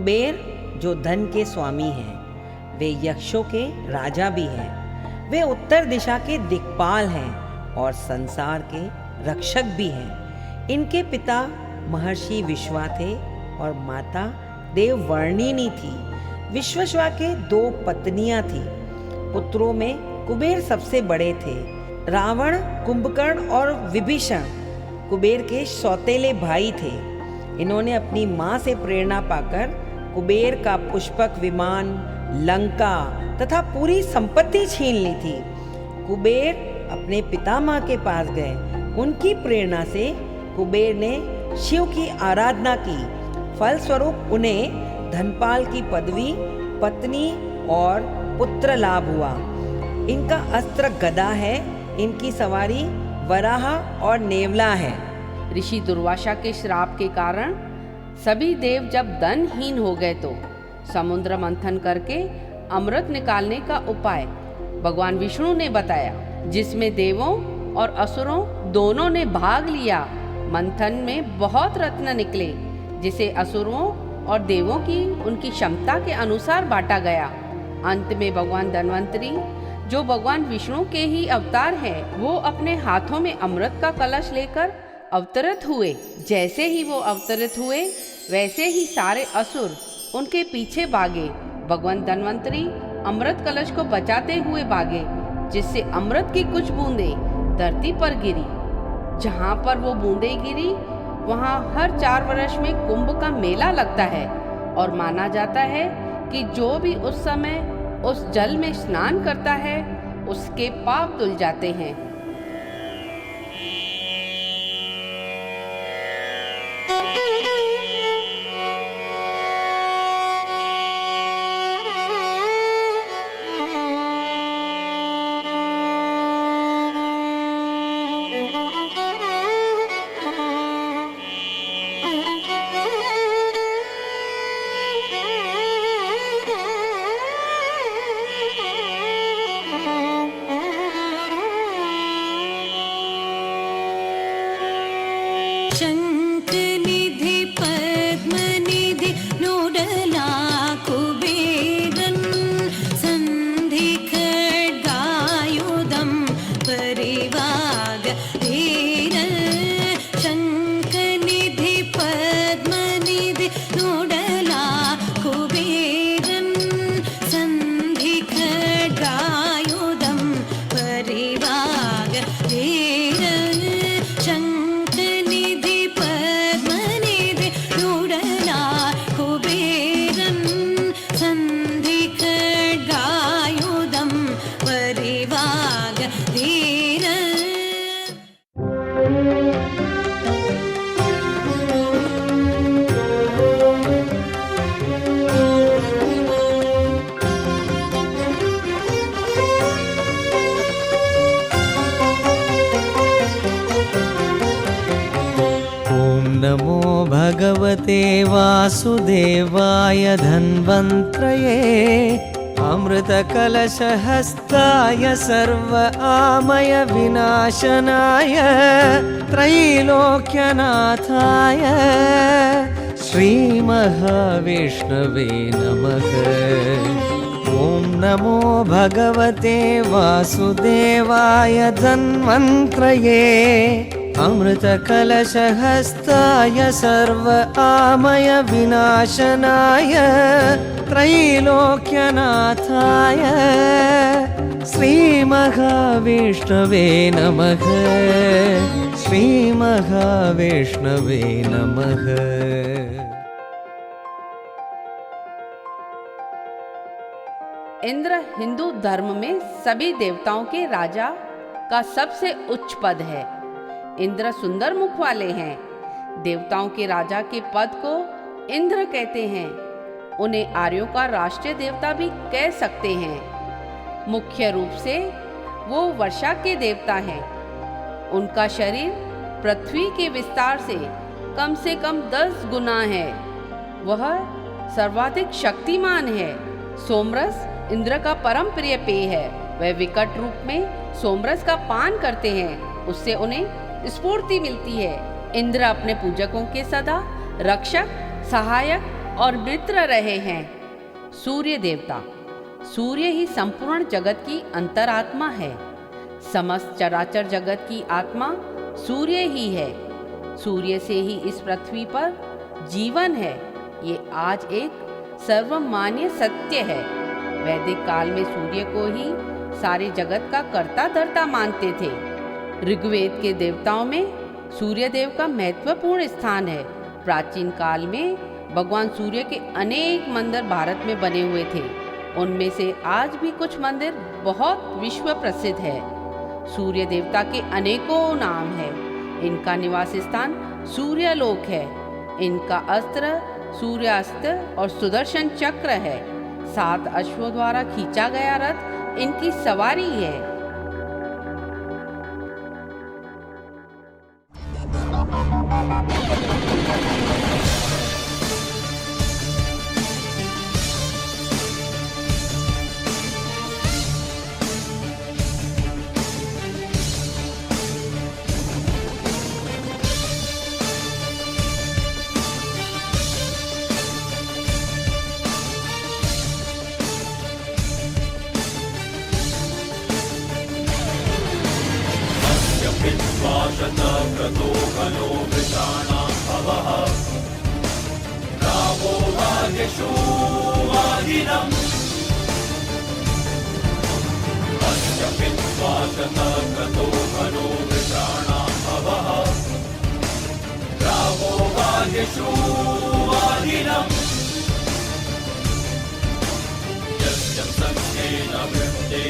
कुबेर जो धन के स्वामी हैं, वे यक्षों के राजा भी हैं। वे उत्तर दिशा के दिक्पाल हैं और संसार के रक्षक भी हैं। इनके पिता महर्षि विश्वा थे और माता देववर्णिनी थी। विश्वश्वा के 2 पत्नियां थीं। पुत्रों में कुबेर सबसे बड़े थे। रावण, कुंभकर्ण और विभीषण कुबेर के सौतेले भाई थे। इन्होंने अपनी माँ से प्रेरणा पाकर कुबेर का पुष्पक विमान, लंका तथा पूरी संपत्ति छीन ली थी। कुबेर अपने पितामह के पास गए। उनकी प्रेरणा से कुबेर ने शिव की आराधना की। फलस्वरूप उन्हें धनपाल की पदवी, पत्नी और पुत्र लाभ हुआ। इनका अस्त्र गदा है। इनकी सवारी वराह और नेवला है। ऋषि दुर्वासा के श्राप के कारण सभी देव जब धनहीन हो गए तो समुद्र मंथन करके अमृत निकालने का उपाय भगवान विष्णु ने बताया, जिसमें देवों और असुरों दोनों ने भाग लिया। मंथन में बहुत रत्न निकले, जिसे असुरों और देवों की उनकी क्षमता के अनुसार बांटा गया। अंत में भगवान धन्वंतरी, जो भगवान विष्णु के ही अवतार हैं, वो अपने हाथों में अमृत का कलश लेकर अवतरित हुए। जैसे ही वो अवतरित हुए, वैसे ही सारे असुर उनके पीछे भागे। भगवान धन्वंतरी अमृत कलश को बचाते हुए भागे, जिससे अमृत की कुछ बूंदें धरती पर गिरी। जहाँ पर वो बूंदें गिरी, वहाँ हर 4 वर्ष में कुंभ का मेला लगता है और माना जाता है कि जो भी उस समय उस जल में स्नान करता है, उसके पाप धुल जाते हैं। भगवते वासुदेवाय धन्वन्त्रये अमृतकलशहस्ताय सर्व आमय विनाशनाय त्रैलोक्यनाथाय श्रीमहाविष्णवे नमः। ॐ नमो भगवते वासुदेवाय धन्वन्त्रये अमृतकलशहस्ताय सर्व आमय विनाशनाय त्रैलोक्यनाथाय श्रीमहाविष्णवे नमः। श्रीमहाविष्णवे नमः। इंद्र हिंदू धर्म में सभी देवताओं के राजा का सबसे उच्च पद है। इंद्र सुंदर मुख वाले हैं। देवताओं के राजा के पद को इंद्र कहते हैं। उन्हें आर्यों का राष्ट्रीय देवता भी कह सकते हैं। मुख्य रूप से वो वर्षा के देवता हैं। उनका शरीर पृथ्वी के विस्तार से कम 10 गुना है। वह सर्वाधिक शक्तिमान है। सोमरस इंद्र का परम प्रिय पेय है। वह विकट रूप में सोमरस का पान करते हैं। उससे उन्हें स्फूर्ति मिलती है। इंद्र अपने पूजकों के सदा रक्षक, सहायक और मित्र रहे हैं। सूर्य देवता, सूर्य ही संपूर्ण जगत की अंतरात्मा है। समस्त चराचर जगत की आत्मा सूर्य ही है। सूर्य से ही इस पृथ्वी पर जीवन है। ये आज एक सर्वमान्य सत्य है। वैदिक काल में सूर्य को ही सारे जगत का कर्ता धर्ता मानते थे। ऋग्वेद के देवताओं में सूर्य देव का महत्वपूर्ण स्थान है। प्राचीन काल में भगवान सूर्य के अनेक मंदिर भारत में बने हुए थे। उनमें से आज भी कुछ मंदिर बहुत विश्व प्रसिद्ध है। सूर्य देवता के अनेकों नाम हैं। इनका निवास स्थान सूर्यलोक है। इनका अस्त्र सूर्यास्त्र और सुदर्शन चक्र है। 7 अश्वों द्वारा खींचा गया रथ इनकी सवारी है। शतक्रतो खलो वृषाणां भवः रावो भाग्यशो वाहिनम् अस्य पित्वा शतक्रतो खलो वृषाणां भवः रावो भाग्यशो वाहिनम् यस्य सख्येन वृत्ते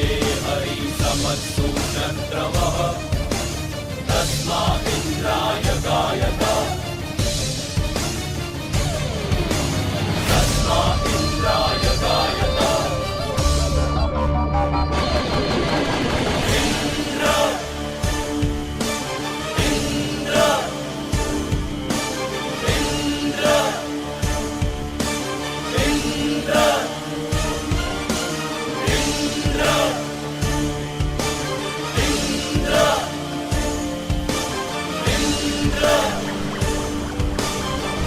हरि समत्सु शत्रवः तस्मा इन्द्राय गायत तस्मा इन्द्राय गायत इन्द्र इन्द्र इन्द्र इन्द्र इन्द्र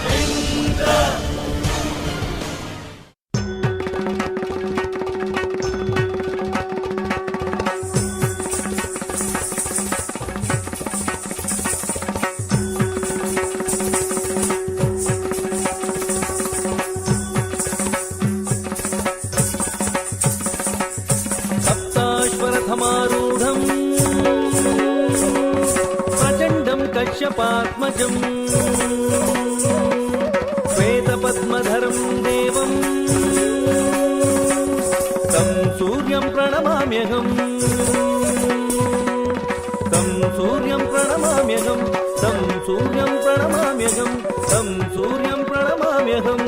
इन्द्र सप्ताश्वरथमारूढम् प्रचण्डं कश्यपात्मजम् श्वेतपद्मधरं देवं तं सूर्यं प्रणमाम्यहम् तं सूर्यं प्रणमाम्यहम् तं सूर्यं प्रणमाम्यहम् तं सूर्यं प्रणमाम्यहम्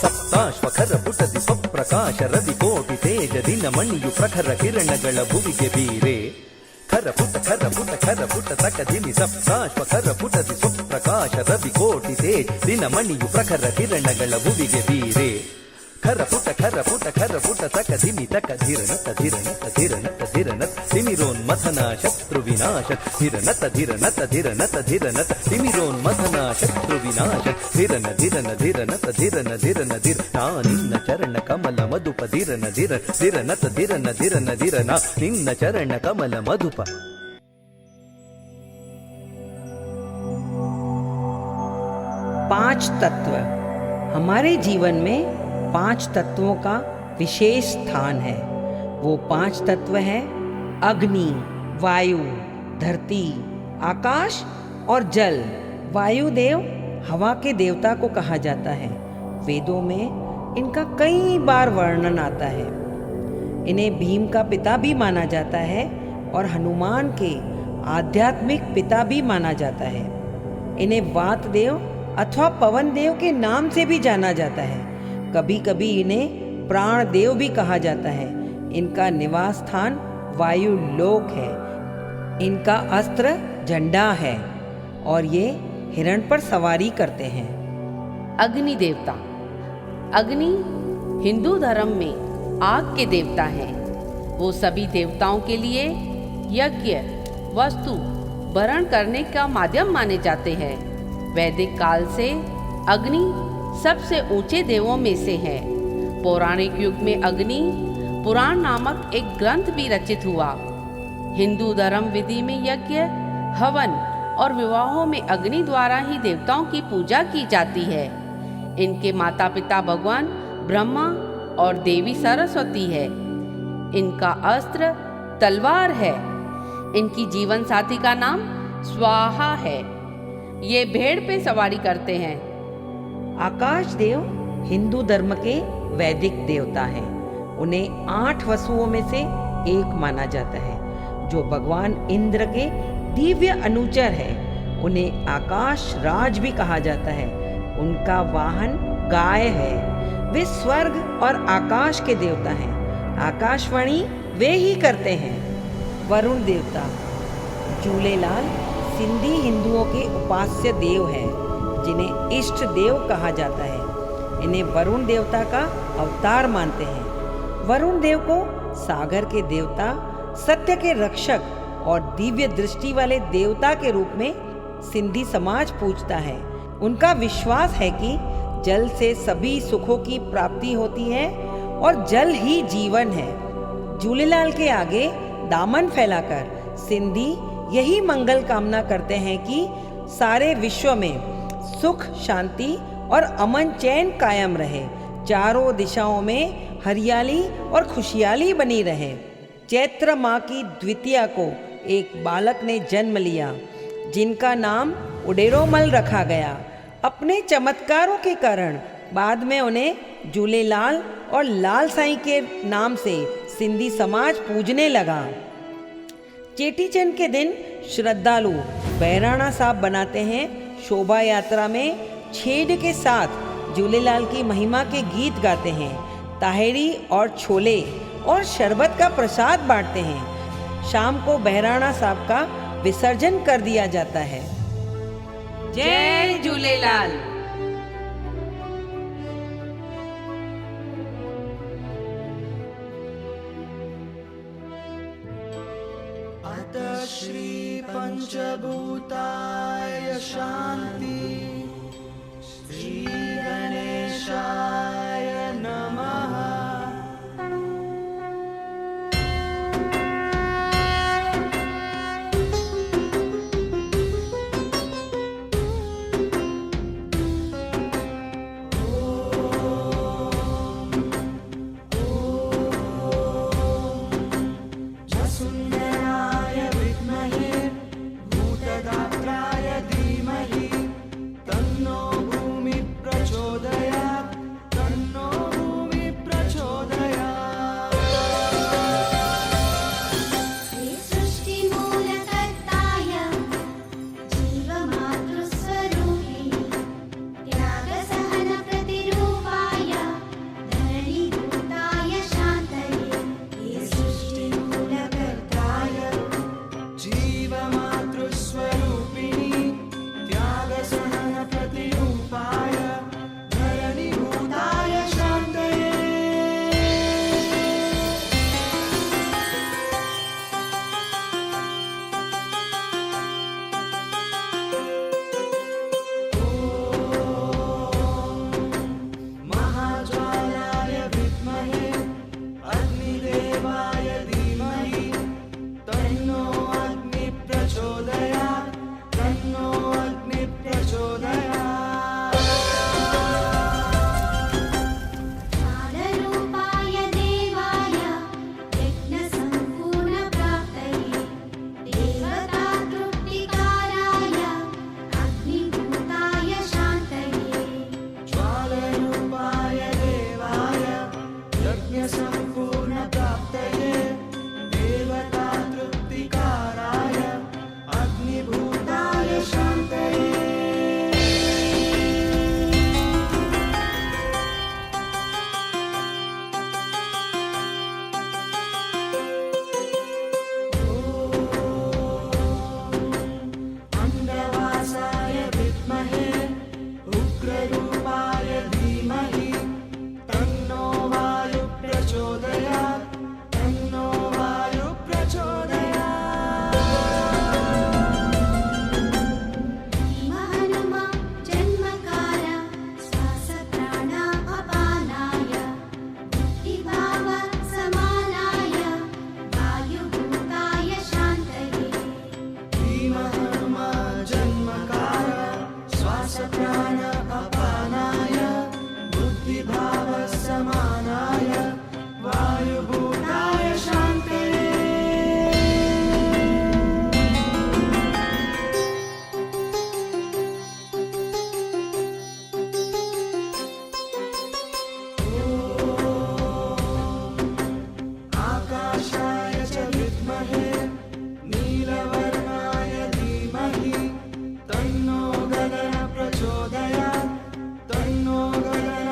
ಸಪ್ತಾಶ್ವಖರಪುಟದಿ ಸ್ವಪ್ರಕಾಶ ರವಿ ಕೋಟಿ ತೇಜ ದಿನ ಮಣಿಯು ಪ್ರಖರ ಕಿರಣಗಳ ಭುವಿಗೆ ಬೀರೆ ಖರಪುಟ ಖರಪುಟ ಖರಪುಟ ತಕದಿನಿ ಸಪ್ತಾಶ್ವಖರಪುಟದಿ ಸ್ವಪ್ರಕಾಶ ರವಿ ಕೋಟಿ ತೇಜ ದಿನ ಮಣಿಯು ಪ್ರಖರ ಕಿರಣಗಳ ಭುವಿಗೆ ಬೀರೆ ಖರಪುಟ ಖರಪುಟ ಖರಪುಟ ತಕದಿನಿ ತಕಧಿರನತ ಧಿರನತ ಧಿರನತ ಧಿರನತ ತಿಮಿರೋನ್ಮಥನ ಶತ್ರು ವಿನಾಶ ಧಿರನತ ಧಿರನತ ಧಿರನತ ಧಿರನತ ತಿಮಿರೋನ್ಮಥನ ಶತ್ರು ವಿನಾಶ ಧಿರನ ಧಿರನ ಧಿರನತ ಧಿರನ ಧಿರನ ಧಿರ ನಾ ನಿನ್ನ ಚರಣ ಕಮಲ ಮಧುಪ ಧಿರನ ಧಿರ ಧಿರನತ ಧಿರನ ಧಿರನ ಧಿರನ ನಿನ್ನ ಚರಣ ಕಮಲ ಮಧುಪ. पांच तत्व हमारे जीवन में 5 तत्वों का विशेष स्थान है। वो 5 तत्व हैं अग्नि, वायु, धरती, आकाश और जल। वायुदेव हवा के देवता को कहा जाता है। वेदों में इनका कई बार वर्णन आता है। इन्हें भीम का पिता भी माना जाता है और हनुमान के आध्यात्मिक पिता भी माना जाता है। इन्हें वात देव अथवा पवन देव के नाम से भी जाना जाता है। कभी कभी इन्हें प्राण देव भी कहा जाता है। इनका निवास स्थान वायु लोक है। इनका अस्त्र झंडा है और ये हिरण पर सवारी करते हैं। अग्नि देवता, अग्नि हिंदू धर्म में आग के देवता हैं। वो सभी देवताओं के लिए यज्ञ, वस्तु, भरण करने का माध्यम माने जाते हैं। वैदिक काल से अग्नि सबसे ऊंचे देवों में से है। पौराणिक युग में अग्नि पुराण नामक एक ग्रंथ भी रचित हुआ। हिंदू धर्म विधि में यज्ञ, हवन और विवाहों में अग्नि द्वारा ही देवताओं की पूजा की जाती है। इनके माता पिता भगवान ब्रह्मा और देवी सरस्वती है। इनका अस्त्र तलवार है। इनकी जीवन साथी का नाम स्वाहा है। ये भेड़ पे सवारी करते हैं। आकाश देव हिंदू धर्म के वैदिक देवता हैं। उन्हें 8 वसुओं में से एक माना जाता है, जो भगवान इंद्र के दिव्य अनुचर है। उन्हें आकाश राज भी कहा जाता है। उनका वाहन गाय है। वे स्वर्ग और आकाश के देवता हैं। आकाशवाणी वे ही करते हैं। वरुण देवता झूलेलाल सिंधी हिंदुओं के उपास्य देव हैं, जिन्हें इष्ट देव कहा जाता है। इन्हें वरुण देवता का अवतार मानते हैं। वरुण देव को सागर के देवता, सत्य के रक्षक और दिव्य दृष्टि वाले देवता के रूप में सिंधी समाज पूजता है। उनका विश्वास है कि जल से सभी सुखों की प्राप्ति होती है और जल ही जीवन है। झूलेलाल के आगे दामन फैलाकर सिंधी यही मंगल कामना करते हैं कि सारे विश्व में सुख, शांति और अमन चैन कायम रहे। चारों दिशाओं में हरियाली और खुशहाली बनी रहे। चैत्र माह की द्वितीया को एक बालक ने जन्म लिया, जिनका नाम उडेरोमल रखा गया। अपने चमत्कारों के कारण बाद में उन्हें झूलेलाल और लाल साईं के नाम से सिंधी समाज पूजने लगा। चेटीचंड के दिन श्रद्धालु बहराणा साहब बनाते हैं। शोभा यात्रा में छेड़ के साथ झूलेलाल की महिमा के गीत गाते हैं। ताहेरी और छोले और शरबत का प्रसाद बांटते हैं। शाम को बहराणा साहब का विसर्जन कर दिया जाता है। जय झूलेलाल। अतः श्री पंचभूताय शांति, श्री गणेशाय नमः। प्राण अपानाय बुद्धिभाव समानाय वायुभूताय शान्ते आकाशाय च विद्महे नीलवर्णाय धीमहि तन्नो गगन प्रचोदयात् तन्नो गगन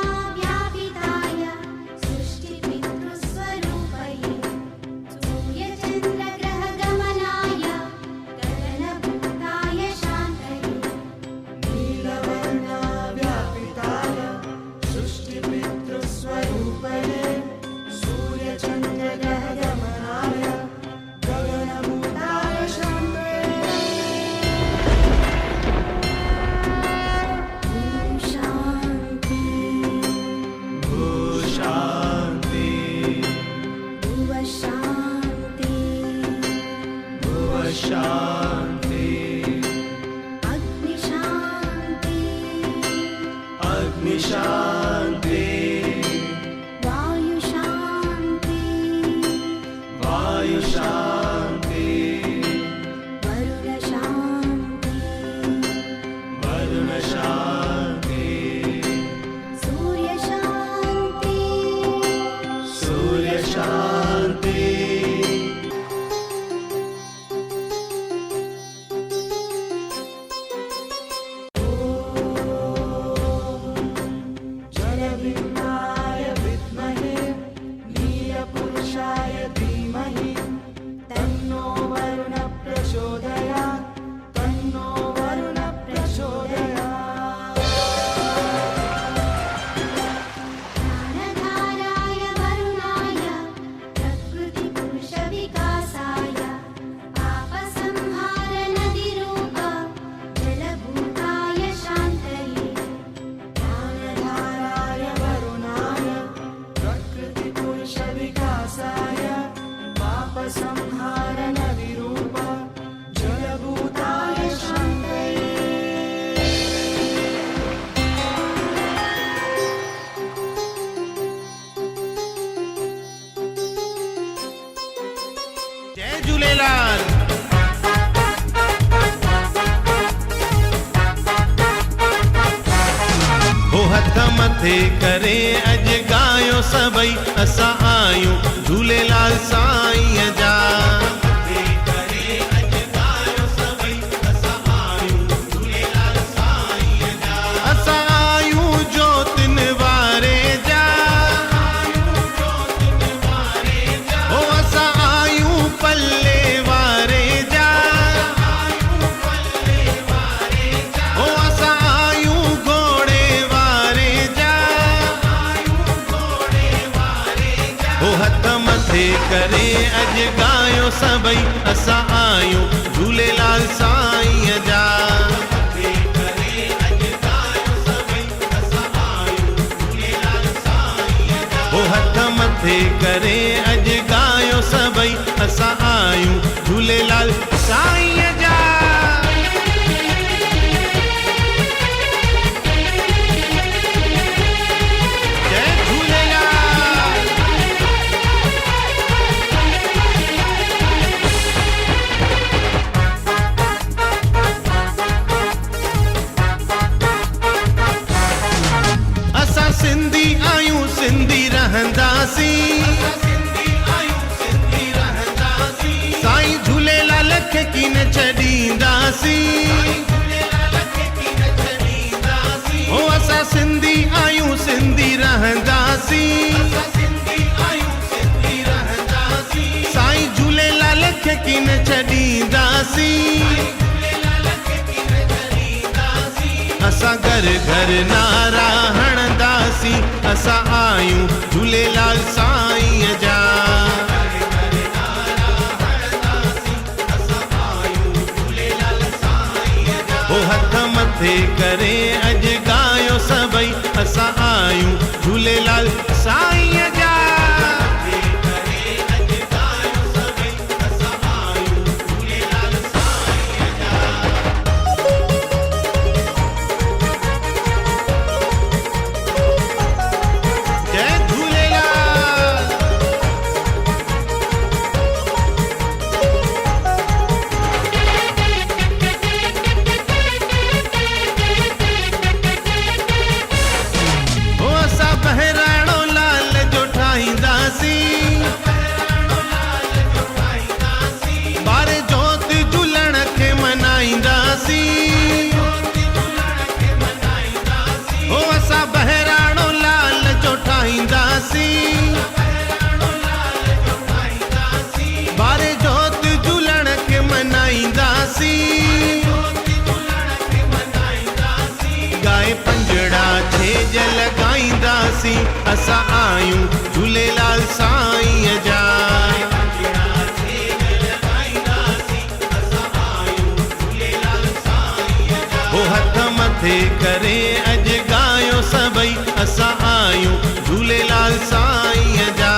नीलवर्णाव्यापिताय सृष्टिपितृस्वरूपये सूर्यचन्द्रग्रहगमनाय गगनभूताय शान्तये नीलवर्णाव्यापिताय सृष्टिपितृस्वरूपये सूर्यचन्द्रग्रहगमनाय गगनभूताय शान्तये शान्ति शान्ति शान्ति शान्ति अग्निशान्ति अग्निशान्ति वायुशान्ति वायुशान्ति वरुणशान्ति वरुणशान्ति सूर्यशान्ति सूर्यशान्ति जलबिम्बाय विद्महे नीलपुरुषाय धीमहि तन्नो वरुण प्रचोदयात् तन्नो वरुण प्रचोदयात् ज्ञानधाराय वरुणाय प्रकृतिपुरुषविकासाय पापसंहारनदीरूप जलभूताय शान्तये ज्ञानधाराय वरुणाय प्रकृतिपुरुषविकासाय पापसंहारनविरूप जलभूताय शान्तये जय झूलेलाल हो हथ मथे करे अज गायो सबई असां आयूं झूलेलाल साईं जा असां आयूं ज्योतिन वारे जा हो असां आयूं पल्ले वारे जा हो असां आयूं घोड़े वारे जा हो हथ मथे करे अज गायो सबई असां आयूं झूलेलाल साईं जा हो हथ मथे करे अज गायो सबई असां आयूं झूलेलाल साईं जा जय झूलेलाल असां सिंधी आयूं सिंधी रहंदासीं साईं झूलेलाल खे की न छॾींदासीं हो असां सिंधी आयूं सिंधी रहंदासीं साईं झूलेलाल खे की न छॾींदासीं असां घर घर नारा हणंदासीं असां आयूं झूलेलाल साईं जा हो हथ मथे करे अज गायो सबई असां आयूं झूलेलाल साईं जा लॻाईंदासीं असां आयूं झूलेलाल साईं जा हो हथ मथे करे अॼु ॻायो सभई असां आयूं झूलेलाल साईं जा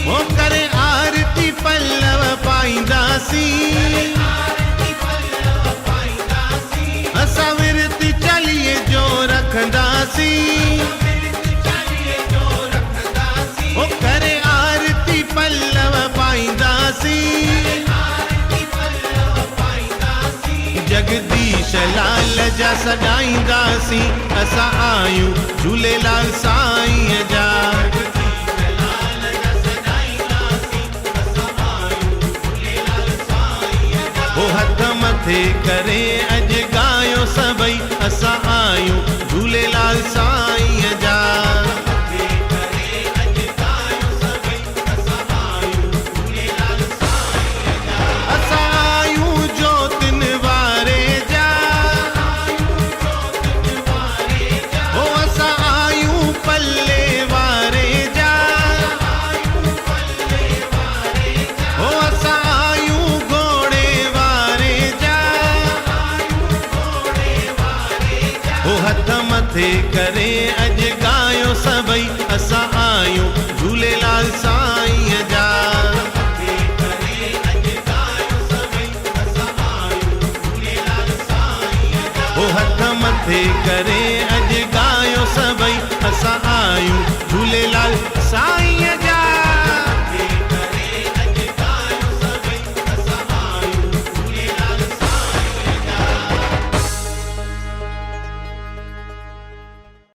वो करे आरती पल्लव पाईंदासीं असां विरती चलिए जो रखंदासीं वो करे आरती पल्लव पाईंदासीं जगदीश लाल जा सॾाईंदासीं असां आयूं झूलेलाल साईं जा हो हथ मथे करे अॼु ॻायो सभई असां आयूं झूलेलाल साईं जा असां आयूं ज्योतिन वारे जा हो असां आयूं पल्ले वारे जा हो असां आयूं घोड़े वारे जा हो हथ मथे करे अॼु ॻायो सभई असां आयूं झूलेलाल साईं जा हो हथ मथे करे अॼु ॻायो सभई असां आयूं झूलेलाल साईं